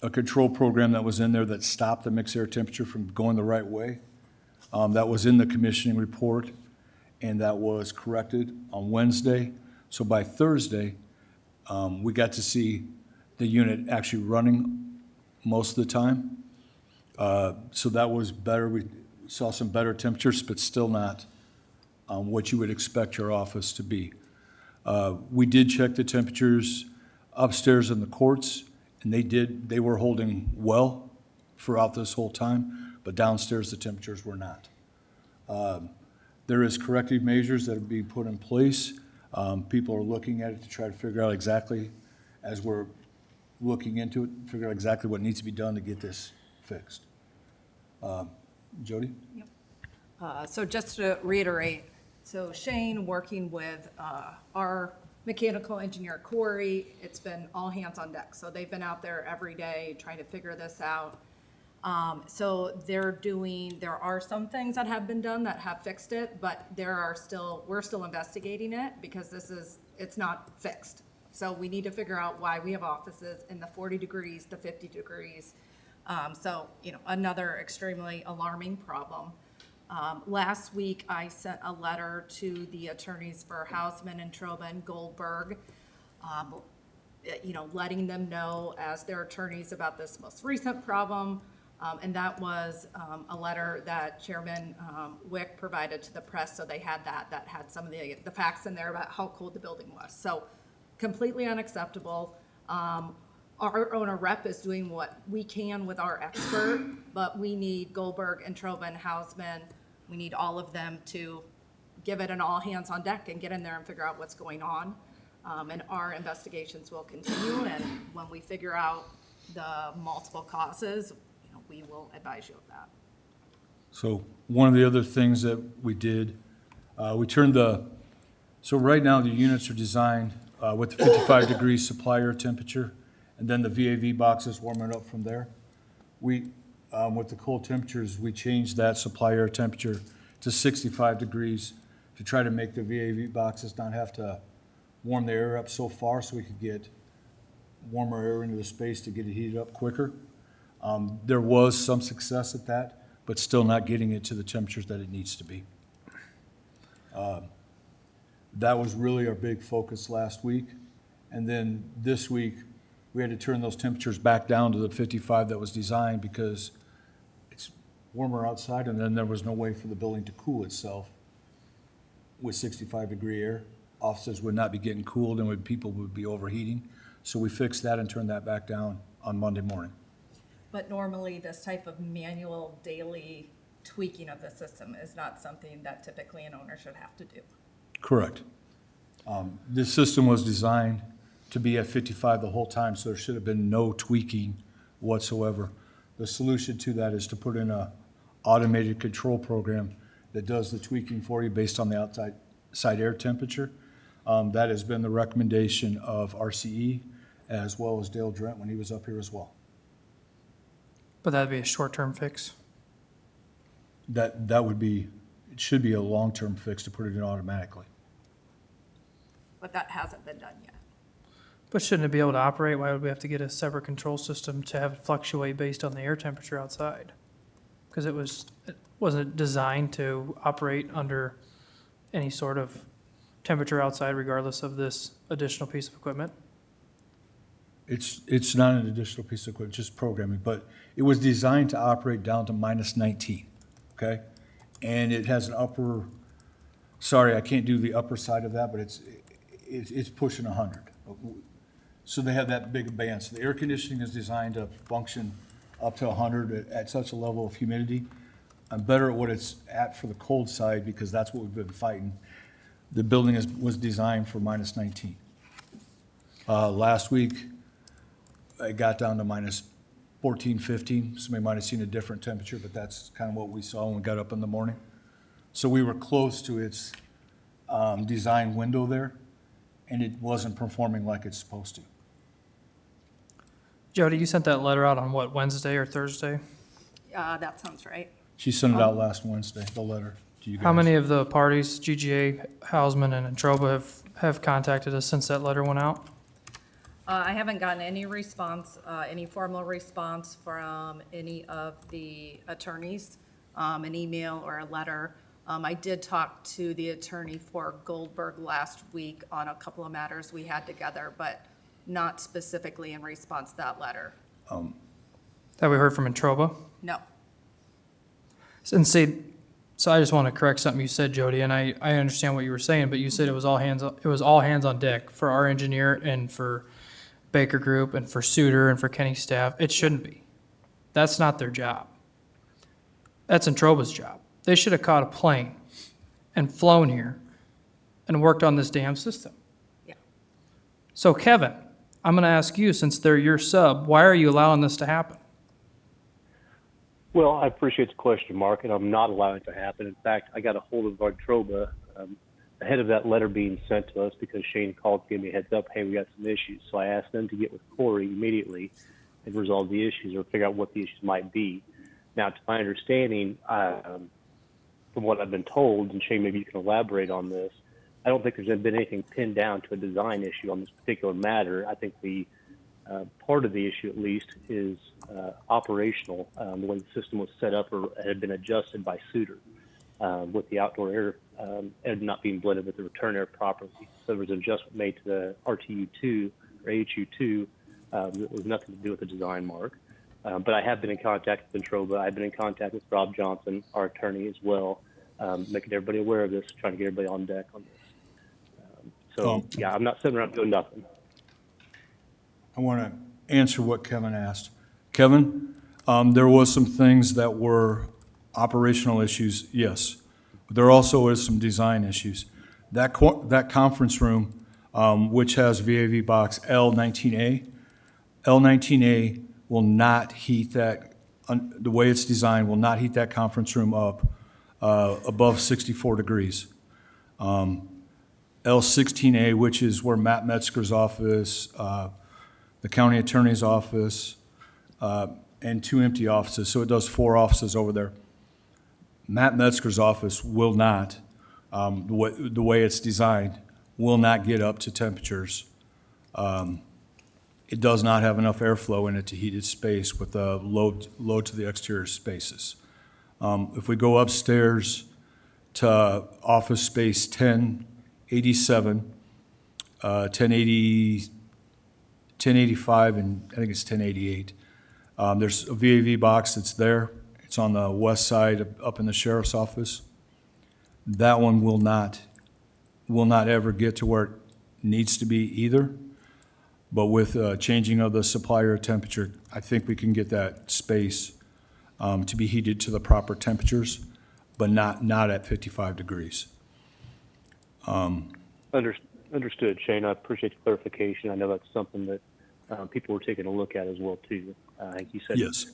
a control program that was in there that stopped the mixed air temperature from going the right way. That was in the commissioning report, and that was corrected on Wednesday. So by Thursday, we got to see the unit actually running most of the time. So that was better. We saw some better temperatures, but still not what you would expect your office to be. We did check the temperatures upstairs in the courts, and they were holding well throughout this whole time, but downstairs the temperatures were not. There is corrective measures that are being put in place. People are looking at it to try to figure out exactly, as we're looking into it, figure out exactly what needs to be done to get this fixed. Jody? So just to reiterate, so Shane, working with our mechanical engineer, Corey, it's been all hands on deck. So they've been out there every day trying to figure this out. So there are some things that have been done that have fixed it, but we're still investigating it because it's not fixed. So we need to figure out why we have offices in the 40 degrees, the 50 degrees. So, another extremely alarming problem. Last week, I sent a letter to the attorneys for Hausman and Troba and Goldberg, letting them know as their attorneys about this most recent problem. And that was a letter that Chairman Wick provided to the press, so they had that had some of the facts in there about how cold the building was. So completely unacceptable. Our owner rep is doing what we can with our expert, but we need Goldberg and Troba and Hausman. We need all of them to give it an all hands on deck and get in there and figure out what's going on. And our investigations will continue. And when we figure out the multiple causes, we will advise you of that. So one of the other things that we did, so right now the units are designed with the 55 degree supply air temperature, and then the VAV boxes warming up from there. We, with the cold temperatures, we changed that supply air temperature to 65 degrees to try to make the VAV boxes not have to warm the air up so far so we could get warmer air into the space to get it heated up quicker. There was some success at that, but still not getting it to the temperatures that it needs to be. That was really our big focus last week. And then this week, we had to turn those temperatures back down to the 55 that was designed because it's warmer outside, and then there was no way for the building to cool itself with 65-degree air. Offices would not be getting cooled, and people would be overheating. So we fixed that and turned that back down on Monday morning. But normally, this type of manual daily tweaking of the system is not something that typically an owner should have to do. Correct. This system was designed to be at 55 the whole time, so there should have been no tweaking whatsoever. The solution to that is to put in a automated control program that does the tweaking for you based on the outside air temperature. That has been the recommendation of RCE as well as Dale Drent when he was up here as well. But that'd be a short-term fix. That would be, it should be a long-term fix to put it in automatically. But that hasn't been done yet. But shouldn't it be able to operate? Why would we have to get a separate control system to have it fluctuate based on the air temperature outside? Because it wasn't designed to operate under any sort of temperature outside regardless of this additional piece of equipment? It's not an additional piece of equipment, just programming, but it was designed to operate down to -19, okay? And it has an upper, sorry, I can't do the upper side of that, but it's pushing 100. So they have that big band. So the air conditioning is designed to function up to 100 at such a level of humidity. I'm better at what it's at for the cold side because that's what we've been fighting. The building was designed for -19. Last week, it got down to -14, 15. Somebody might have seen a different temperature, but that's kind of what we saw when we got up in the morning. So we were close to its design window there, and it wasn't performing like it's supposed to. Jody, you sent that letter out on what, Wednesday or Thursday? That sounds right. She sent it out last Wednesday, the letter to you guys. How many of the parties, GGA, Hausman, and Entroba, have contacted us since that letter went out? I haven't gotten any response, any formal response from any of the attorneys, an email or a letter. I did talk to the attorney for Goldberg last week on a couple of matters we had together, but not specifically in response to that letter. That we heard from Entroba? No. And see, so I just want to correct something you said, Jody, and I understand what you were saying, but you said it was all hands on deck for our engineer and for Baker Group and for Suter and for Kenny's staff. It shouldn't be. That's not their job. That's Entroba's job. They should have caught a plane and flown here and worked on this damn system. Yeah. So Kevin, I'm going to ask you, since they're your sub, why are you allowing this to happen? Well, I appreciate the question, Mark, and I'm not allowing it to happen. In fact, I got a hold of Vartroba ahead of that letter being sent to us because Shane called to give me a heads up, hey, we got some issues. So I asked them to get with Corey immediately and resolve the issues or figure out what the issues might be. Now, to my understanding, from what I've been told, and Shane, maybe you can elaborate on this, I don't think there's been anything pinned down to a design issue on this particular matter. I think the part of the issue, at least, is operational, the way the system was set up or had been adjusted by Suter with the outdoor air not being blended with the return air properly. So there was an adjustment made to the RTU2 or AHU2 that was nothing to do with the design, Mark. But I have been in contact with Entroba. I've been in contact with Rob Johnson, our attorney, as well, making everybody aware of this, trying to get everybody on deck on this. Yeah, I'm not sitting around doing nothing. I want to answer what Kevin asked. Kevin, there was some things that were operational issues, yes. But there also is some design issues. That conference room, which has VAV box L19A will not heat that, the way it's designed, will not heat that conference room up above 64 degrees. L16A, which is where Matt Metzger's office, the county attorney's office, and 2 empty offices, so it does 4 offices over there. Matt Metzger's office will not, the way it's designed, will not get up to temperatures. It does not have enough airflow in it to heat its space with a load to the exterior spaces. If we go upstairs to office space 1087, 1085, and I think it's 1088, there's a VAV box that's there. It's on the west side up in the sheriff's office. That one will not ever get to where it needs to be either. But with changing of the supplier temperature, I think we can get that space to be heated to the proper temperatures, but not at 55 degrees. Understood, Shane. I appreciate the clarification. I know that's something that people were taking a look at as well, too. I think you said Yes.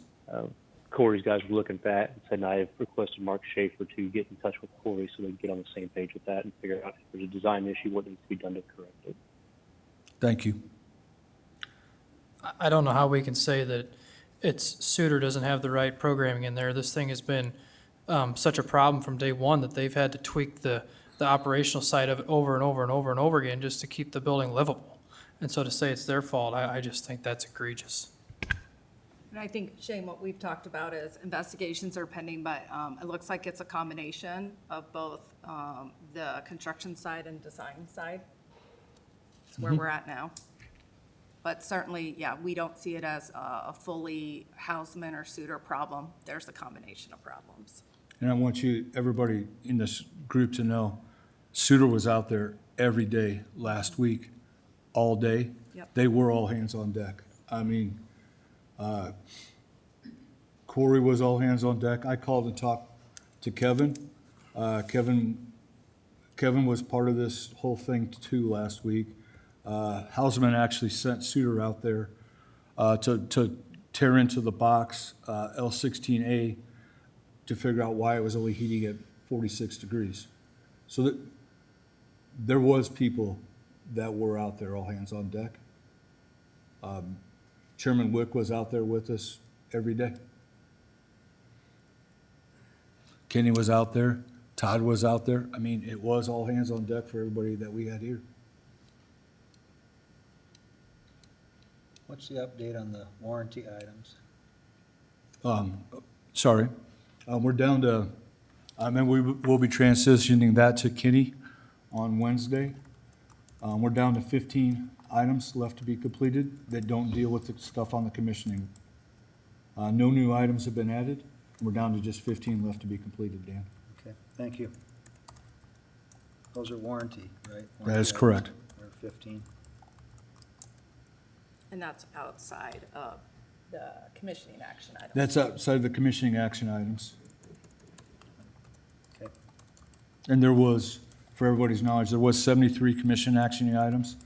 Corey's guys were looking at that and said, and I have requested Mark Schaefer to get in touch with Corey so they can get on the same page with that and figure out if there's a design issue, what needs to be done to correct it. Thank you. I don't know how we can say that Suter doesn't have the right programming in there. This thing has been such a problem from day one that they've had to tweak the operational side of it over and over and over and over again just to keep the building livable. And so to say it's their fault, I just think that's egregious. And I think, Shane, what we've talked about is investigations are pending, but it looks like it's a combination of both the construction side and design side. That's where we're at now. But certainly, yeah, we don't see it as a fully Houseman or Suter problem. There's a combination of problems. And I want everybody in this group to know, Suter was out there every day last week, all day. Yep. They were all hands on deck. I mean, Corey was all hands on deck. I called and talked to Kevin. Kevin was part of this whole thing too last week. Houseman actually sent Suter out there to tear into the box, L16A, to figure out why it was only heating at 46 degrees. So that there was people that were out there, all hands on deck. Chairman Wick was out there with us every day. Kenny was out there. Todd was out there. I mean, it was all hands on deck for everybody that we had here. What's the update on the warranty items? Sorry, we're down to, we will be transitioning that to Kenny on Wednesday. We're down to 15 items left to be completed that don't deal with the stuff on the commissioning. No new items have been added. We're down to just 15 left to be completed, Dan. Okay, thank you. Those are warranty, right? That is Warranty correct. items are 15. And that's outside of the commissioning action items. That's outside the commissioning action items. Okay, And there was, for everybody's knowledge, there was 73 commission action items,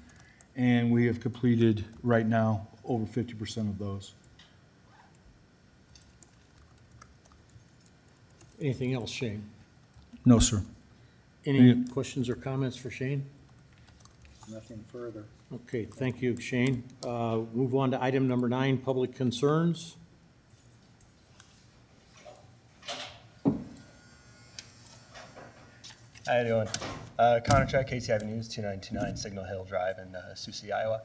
and we have completed right now over 50% of those. Anything else, Shane? No, sir. Any questions or comments for Shane? nothing further. Okay, thank you, Shane. Move on to item number 9, public concerns. How you doing? Connor Track, KTIV News, 2929 Signal Hill Drive in Sioux City, Iowa.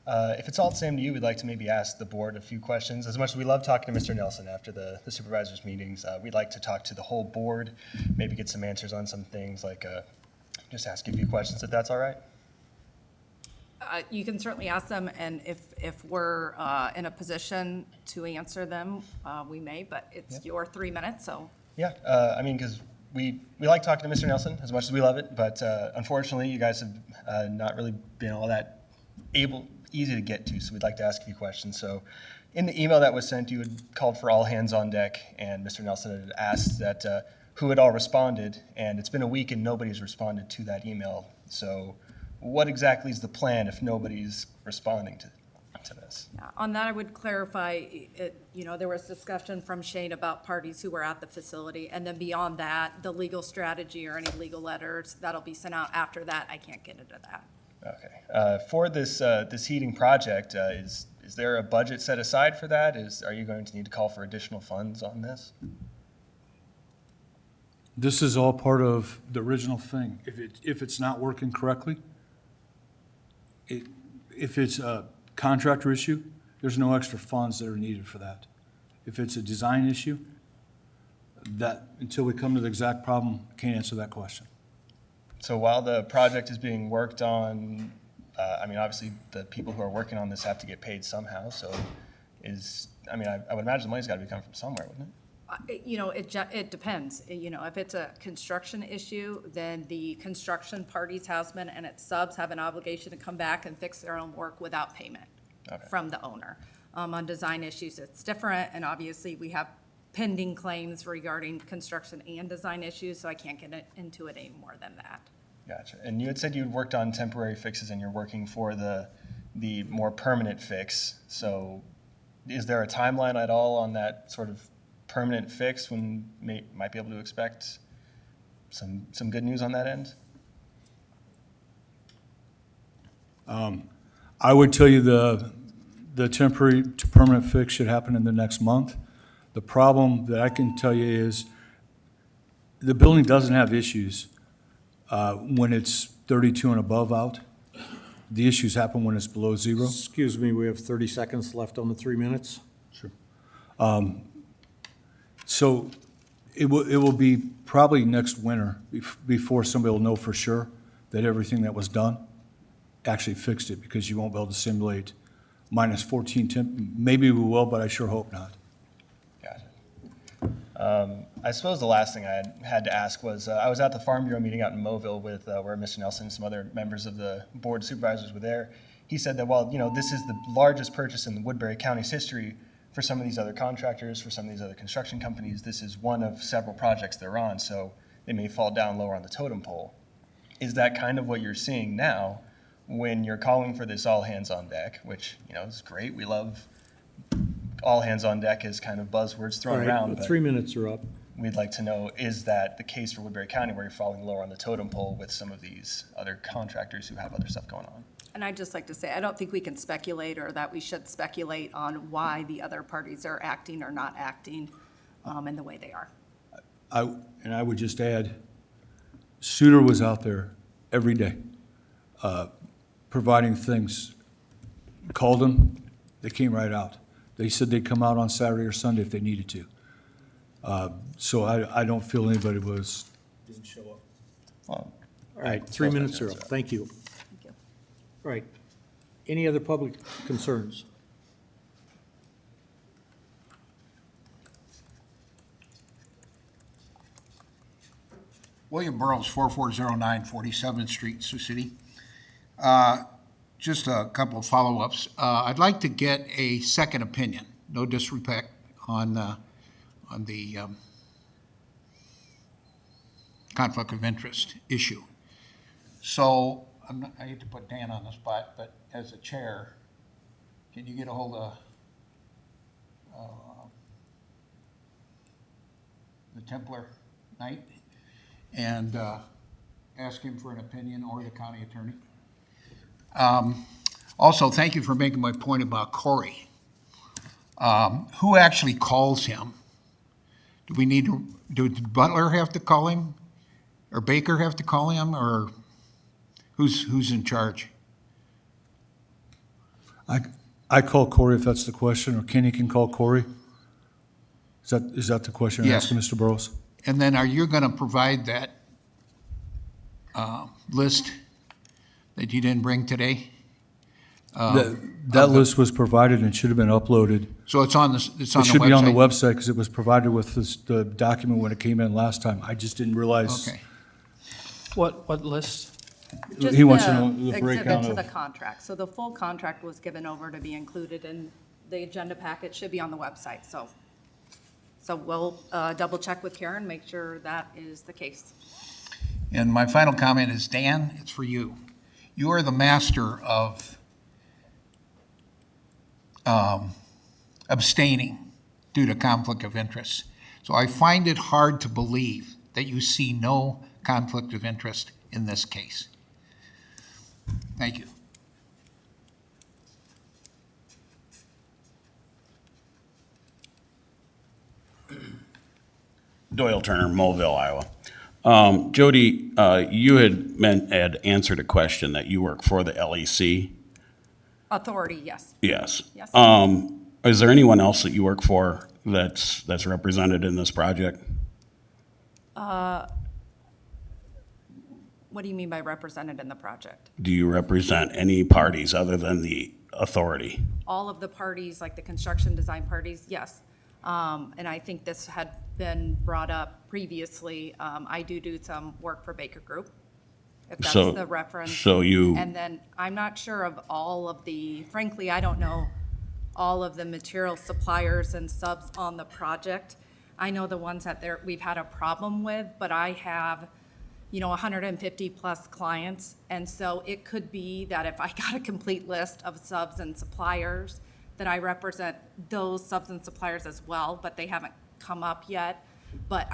If it's all the same to you, we'd like to maybe ask the board a few questions. As much as we love talking to Mr. Nelson after the supervisors' meetings, we'd like to talk to the whole board, maybe get some answers on some things, like just ask you a few questions, if that's all right. You can certainly ask them, and if we're in a position to answer them, we may, but it's your 3 minutes, so. Yeah, I mean, because we like talking to Mr. Nelson as much as we love it, but unfortunately, you guys have not really been all that easy to get to, so we'd like to ask a few questions. So in the email that was sent, you had called for all hands on deck, and Mr. Nelson had asked that who had all responded, and it's been a week and nobody's responded to that email. So what exactly is the plan if nobody's responding to this? On that, I would clarify, there was discussion from Shane about parties who were at the facility, and then beyond that, the legal strategy or any legal letters that'll be sent out after that, I can't get into that. Okay. For this heating project, is Is there a budget set aside for that? Are you going to need to call for additional funds on this? This is all part of the original thing. If it's not working correctly, if it's a contractor issue, there's no extra funds that are needed for that. If it's a design issue, that, until we come to the exact problem, I can't answer that question. So while the project is being worked on, I mean, obviously, the people who are working on this have to get paid somehow, so I would imagine the money's got to be coming from somewhere, wouldn't it? It depends. If it's a construction issue, then the construction parties, housemen and its subs, have an obligation to come back and fix their own work without payment Okay. from the owner. On design issues, it's different, and obviously, we have pending claims regarding construction and design issues, so I can't get into it any more than that. Gotcha. And you had said you'd worked on temporary fixes and you're working for the more permanent fix. So is there a timeline at all on that sort of permanent fix when might be able to expect some good news on that end? I would tell you the temporary to permanent fix should happen in the next month. The problem that I can tell you is the building doesn't have issues when it's 32 and above out. The issues happen when it's below zero. Excuse me, we have 30 seconds left on the 3 minutes. Sure. So it will be probably next winter before somebody will know for sure that everything that was done actually fixed it, because you won't be able to simulate minus 14 temp. Maybe we will, but I sure hope not. Gotcha. I suppose the last thing I had to ask was, I was at the Farm Bureau meeting out in Mobile with where Mr. Nelson and some other members of the board of supervisors were there. He said that, well, this is the largest purchase in Woodbury County's history for some of these other contractors, for some of these other construction companies. This is one of several projects they're on, so they may fall down lower on the totem pole. Is that kind of what you're seeing now when you're calling for this all hands on deck, which, is great. We love all hands on deck as kind of buzzwords All thrown right, around, the but 3 minutes are up. we'd like to know, is that the case for Woodbury County where you're falling lower on the totem pole with some of these other contractors who have other stuff going on? And I'd just like to say, I don't think we can speculate, or that we should speculate on why the other parties are acting or not acting in the way they are. I would just add, Suter was out there every day, providing things. Called them, they came right out. They said they'd come out on Saturday or Sunday if they needed to. So I don't feel anybody didn't show up. Well, All right, 3 minutes are up. Thank you. Thank you. All right. Any other public concerns? William Burrows, 4409 47th Street, Sioux City. Just a couple of follow-ups. I'd like to get a second opinion, no disrespect, on the conflict of interest issue. So, I hate to put Dan on the spot, but as a chair, can you get a hold of the Templar Knight and ask him for an opinion, or the county attorney? Also, thank you for making my point about Corey. Who actually calls him? Do we need to, does Butler have to call him? Or Baker have to call him? Or who's in charge? I call Corey if that's the question, or Kenny can call Corey. Is that the question you're Yes. asking, Mr. Burrows? And then are you going to provide that list that you didn't bring today? That list was provided and should have been uploaded. So it's on the website? It should be on the website because it was provided with the document when it came in last time. I just didn't realize. Okay. What list? Just He wants to know the exhibit breakdown to of. the contract. So the full contract was given over to be included, and the agenda packet should be on the website, so. So we'll double check with Karen, make sure that is the case. And my final comment is, Dan, it's for you. You are the master of abstaining due to conflict of interest. So I find it hard to believe that you see no conflict of interest in this case. Thank you. Doyle Turner, Mulville, Iowa. Jody, you had answered a question that you work for the LEC. Authority, yes. Yes. Yes. Is there anyone else that you work for that's represented in this project? What do you mean by represented in the project? Do you represent any parties other than the authority? All of the parties, like the construction design parties, yes. And I think this had been brought up previously. I do some work for Baker Group, if that's So- the reference. so you- And then I'm not sure of all of the, frankly, I don't know all of the material suppliers and subs on the project. I know the ones that we've had a problem with, but I have, 150 plus clients. And so it could be that if I got a complete list of subs and suppliers, that I represent those subs and suppliers as well, but they haven't come up yet. But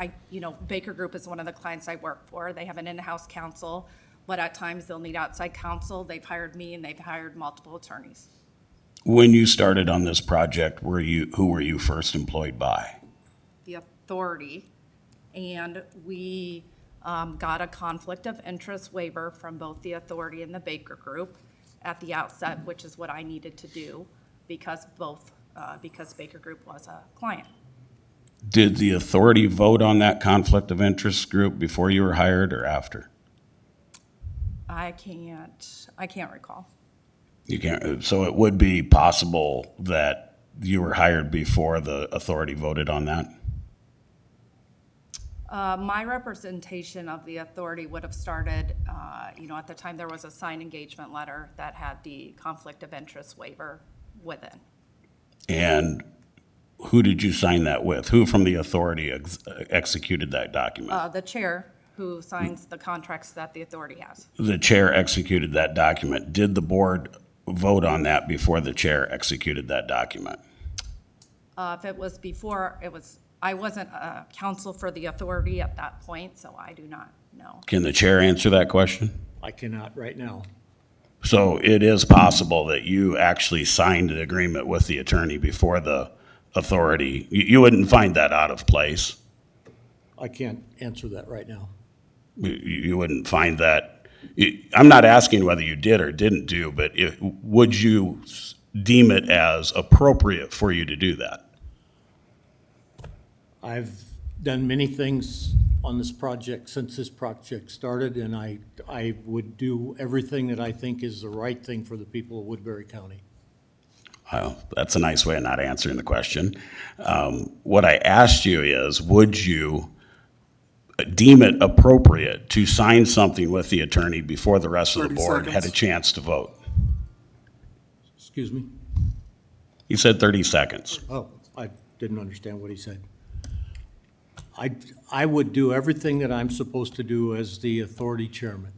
Baker Group is one of the clients I work for. They have an in-house counsel, but at times they'll need outside counsel. They've hired me and they've hired multiple attorneys. When you started on this project, who were you first employed by? The authority, and we got a conflict of interest waiver from both the authority and the Baker Group at the outset, which is what I needed to do because Baker Group was a client. Did the authority vote on that conflict of interest group before you were hired or after? I can't recall. You can't, so it would be possible that you were hired before the authority voted on that? My representation of the authority would have started, at the time there was a signed engagement letter that had the conflict of interest waiver within. And who did you sign that with? Who from the authority executed that document? The chair who signs the contracts that the authority has. The chair executed that document. Did the board vote on that before the chair executed that document? If it was before, I wasn't counsel for the authority at that point, so I do not know. Can the chair answer that question? I cannot right now. So it is possible that you actually signed the agreement with the attorney before the authority. You wouldn't find that out of place. I can't answer that right now. You wouldn't find that. I'm not asking whether you did or didn't do, but would you deem it as appropriate for you to do that? I've done many things on this project since this project started, and I would do everything that I think is the right thing for the people of Woodbury County. Well, that's a nice way of not answering the question. What I asked you is, would you deem it appropriate to sign something with the attorney before the rest of the 30 board had a seconds. chance to vote? Excuse me? You said 30 seconds. Oh, I didn't understand what he said. I would do everything that I'm supposed to do as the authority chairman.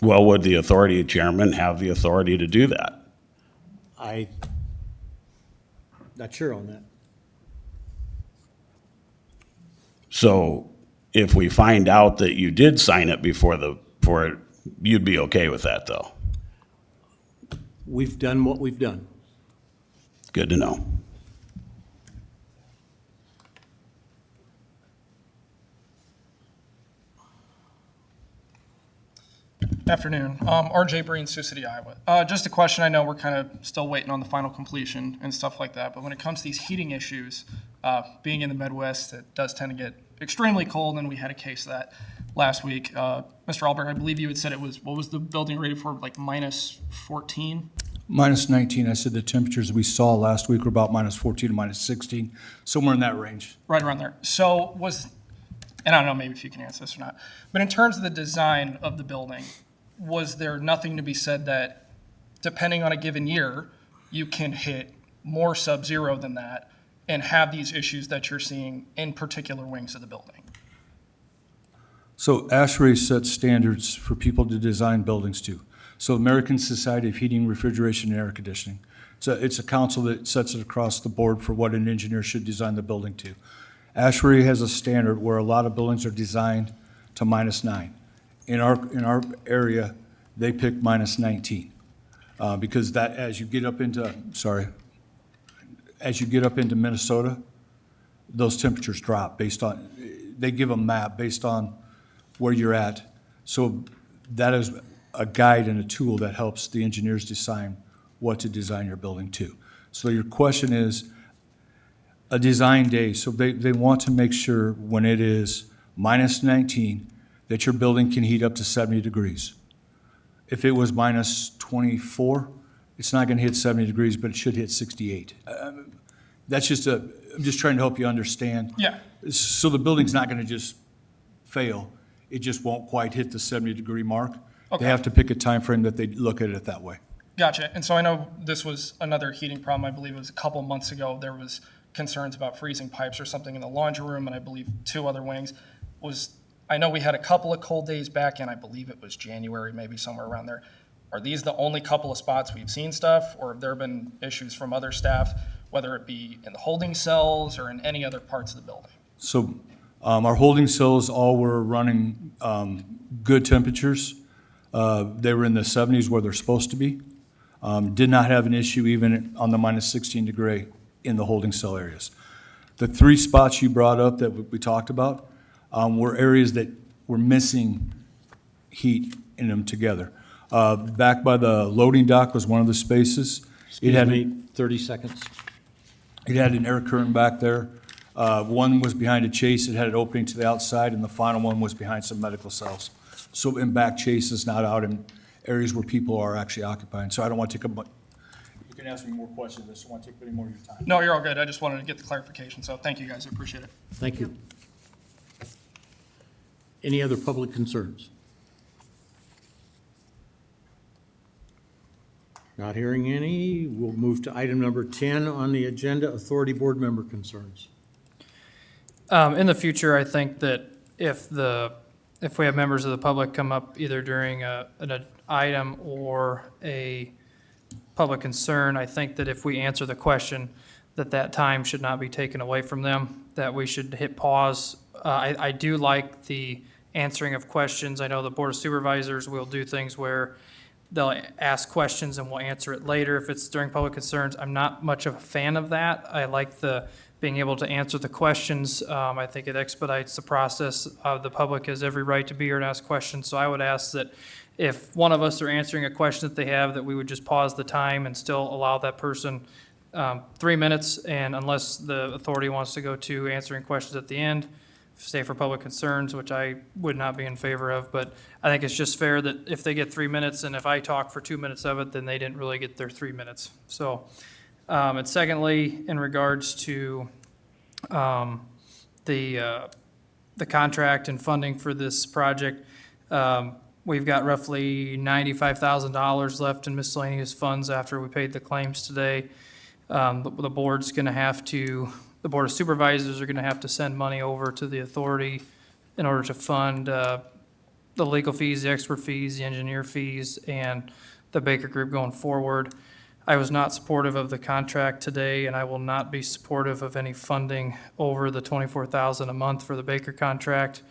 Well, would the authority chairman have the authority to do that? I'm not sure on that. So if we find out that you did sign it before you'd be okay with that, though? We've done what we've done. Good to know. Afternoon. RJ Breen, Sioux City, Iowa. Just a question. I know we're kind of still waiting on the final completion and stuff like that, but when it comes to these heating issues, being in the Midwest, it does tend to get extremely cold, and we had a case of that last week. Mr. Albert, I believe you had said it was, what was the building rated for, like minus 14? Minus 19, I said the temperatures we saw last week were about minus 14 to minus 16, somewhere in that range. Right around there. So and I don't know maybe if you can answer this or not, but in terms of the design of the building, was there nothing to be said that depending on a given year, you can hit more sub-zero than that and have these issues that you're seeing in particular wings of the building? So ASHRAE sets standards for people to design buildings to. So American Society of Heating, Refrigeration, and Air Conditioning. So it's a council that sets it across the board for what an engineer should design the building to. ASHRAE has a standard where a lot of buildings are designed to minus 9. In our area, they pick minus 19. Because as you get up into Minnesota, those temperatures drop based on, they give a map based on where you're at. So that is a guide and a tool that helps the engineers decide what to design your building to. So your question is a design day. So they want to make sure when it is minus 19, that your building can heat up to 70 degrees. If it was minus 24, it's not gonna hit 70 degrees, but it should hit 68. That's just I'm just trying to help you understand. Yeah. So the building's not gonna just fail, it just won't quite hit the 70-degree mark. Okay. They have to pick a time frame that they look at it that way. Gotcha. And so I know this was another heating problem. I believe it was a couple months ago. There was concerns about freezing pipes or something in the laundry room, and I believe 2 other wings. I know we had a couple of cold days back in, I believe it was January, maybe somewhere around there. Are these the only couple of spots we've seen stuff, or have there been issues from other staff, whether it be in the holding cells or in any other parts of the building? So our holding cells all were running good temperatures. They were in the 70s where they're supposed to be. Did not have an issue even on the minus 16 degree in the holding cell areas. The 3 spots you brought up that we talked about were areas that were missing heat in them together. Back by the loading dock was one of the spaces. It Excuse had me, 30 seconds. It had an air curtain back there. One was behind a chase, it had an opening to the outside, and the final one was behind some medical cells. So in back chases, not out in areas where people are actually occupying. So I don't want to take up, you can ask me more questions, I just don't want to take any more of your time. No, you're all good. I just wanted to get the clarification. So thank you, guys. I appreciate it. Thank you. Any other public concerns? Not hearing any, we'll move to item number 10 on the agenda, Authority Board Member Concerns. In the future, I think that if we have members of the public come up either during an item or a public concern, I think that if we answer the question, that time should not be taken away from them, that we should hit pause. I do like the answering of questions. I know the Board of Supervisors will do things where they'll ask questions and we'll answer it later if it's during public concerns. I'm not much of a fan of that. I like being able to answer the questions. I think it expedites the process. The public has every right to be here and ask questions. So I would ask that if one of us are answering a question that they have, that we would just pause the time and still allow that person 3 minutes. And unless the authority wants to go to answering questions at the end, stay for public concerns, which I would not be in favor of. But I think it's just fair that if they get 3 minutes and if I talk for 2 minutes of it, then they didn't really get their 3 minutes. So, and secondly, in regards to the contract and funding for this project, we've got roughly $95,000 left in miscellaneous funds after we paid the claims today. The board's going to have to, the Board of Supervisors are going to have to send money over to the authority in order to fund the legal fees, the expert fees, the engineer fees, and the Baker Group going forward. I was not supportive of the contract today, and I will not be supportive of any funding over the $24,000 a month for the Baker contract.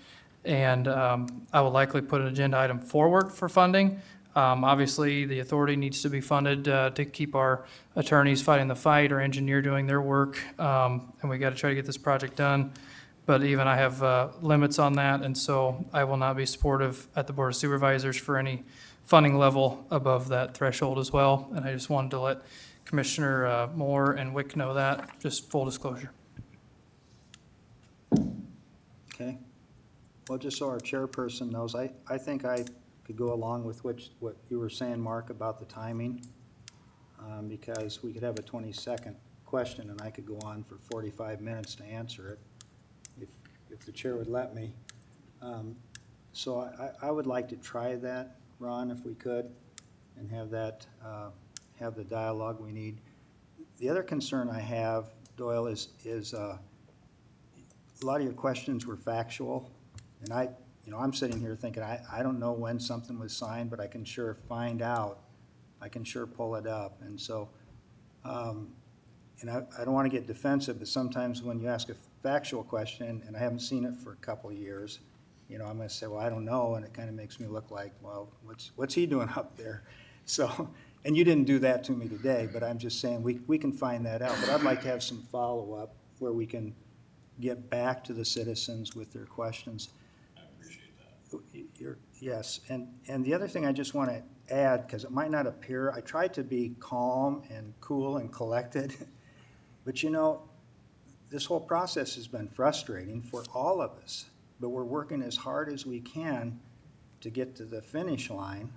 And I will likely put an agenda item forward for funding. Obviously, the authority needs to be funded to keep our attorneys fighting the fight, our engineer doing their work, and we got to try to get this project done. But even I have limits on that, and so I will not be supportive at the Board of Supervisors for any funding level above that threshold as well. And I just wanted to let Commissioner Moore and Wick know that, just full disclosure. Okay. Well, just so our chairperson knows, I think I could go along with what you were saying, Mark, about the timing, because we could have a 20-second question and I could go on for 45 minutes to answer it, if the chair would let me. So I would like to try that, Ron, if we could, and have that, have the dialogue we need. The other concern I have, Doyle, is a lot of your questions were factual, and I'm sitting here thinking, I don't know when something was signed, but I can sure find out. I can sure pull it up. And so, and I don't want to get defensive, but sometimes when you ask a factual question, and I haven't seen it for a couple of years, I'm going to say, well, I don't know, and it kind of makes me look like, well, what's he doing up there? So, and you didn't do that to me today, but I'm just saying we can find that out. But I'd like to have some follow-up where we can get back to the citizens with their questions. Yes, and the other thing I just want to add, because it might not appear, I tried to be calm and cool and collected, but you know, this whole process has been frustrating for all of us, but we're working as hard as we can to get to the finish line.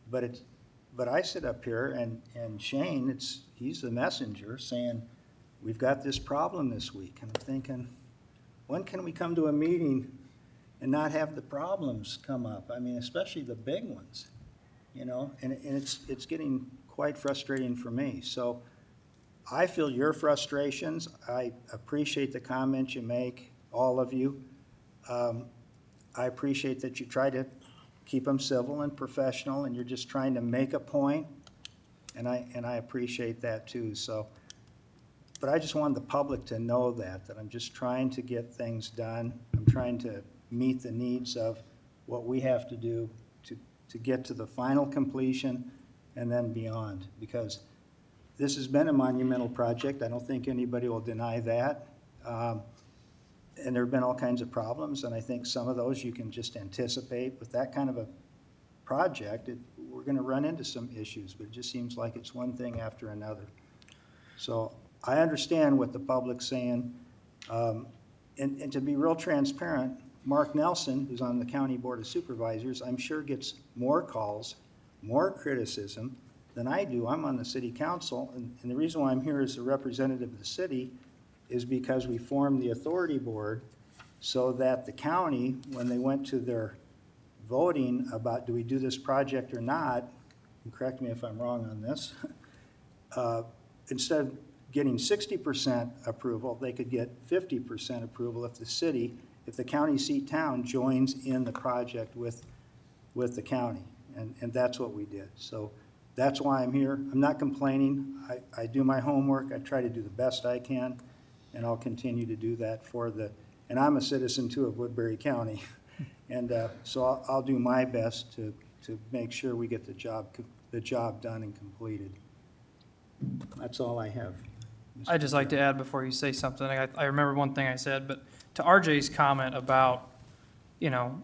But I sit up here and Shane, he's the messenger saying, we've got this problem this week. And I'm thinking, when can we come to a meeting and not have the problems come up? I mean, especially the big ones, you know, and it's getting quite frustrating for me. So I feel your frustrations. I appreciate the comments you make, all of you. I appreciate that you try to keep them civil and professional, and you're just trying to make a point, and I appreciate that too. So, but I just wanted the public to know that I'm just trying to get things done. I'm trying to meet the needs of what we have to do to get to the final completion and then beyond, because this has been a monumental project. I don't think anybody will deny that. And there have been all kinds of problems, and I think some of those you can just anticipate. With that kind of a project, we're going to run into some issues, but it just seems like it's one thing after another. So I understand what the public's saying. And to be real transparent, Mark Nelson, who's on the County Board of Supervisors, I'm sure gets more calls, more criticism than I do. I'm on the city council, and the reason why I'm here as a representative of the city is because we formed the authority board so that the county, when they went to their voting about do we do this project or not, and correct me if I'm wrong on this, instead of getting 60% approval, they could get 50% approval if the county seat town joins in the project with the county. And that's what we did. So that's why I'm here. I'm not complaining. I do my homework. I try to do the best I can, and I'll continue to do that and I'm a citizen too of Woodbury County. And so I'll do my best to make sure we get the job done and completed. That's all I have. I'd just like to add before you say something, I remember one thing I said, but to RJ's comment about, you know,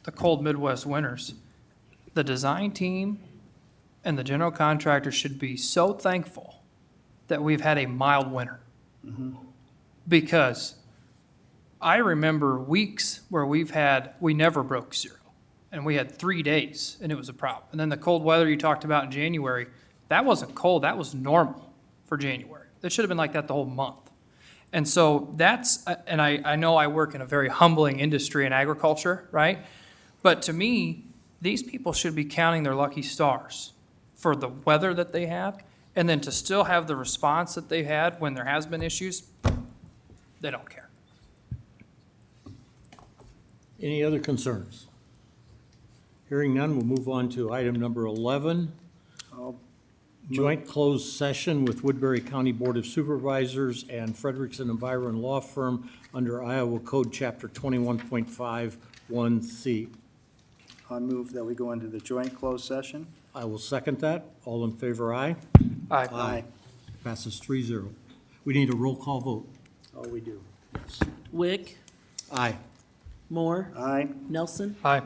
the cold Midwest winters, the design team and the general contractor should be so thankful that we've had a mild winter. Because I remember weeks where we never broke zero. And we had 3 days and it was a problem. And then the cold weather you talked about in January, that wasn't cold, that was normal for January. It should have been like that the whole month. And so and I know I work in a very humbling industry in agriculture, right? But to me, these people should be counting their lucky stars for the weather that they have, and then to still have the response that they had when there has been issues, they don't care. Any other concerns? Hearing none, we'll move on to item number 11. Joint closed session with Woodbury County Board of Supervisors and Frederickson and Byron Law Firm under Iowa Code Chapter 21.51C. I move that we go into the joint closed session. I will second that. All in favor, aye? Aye. Passes 3-0. We need a roll call vote. Oh, we do. Yes. Wick, Aye. Moore, Aye. Nelson, Aye.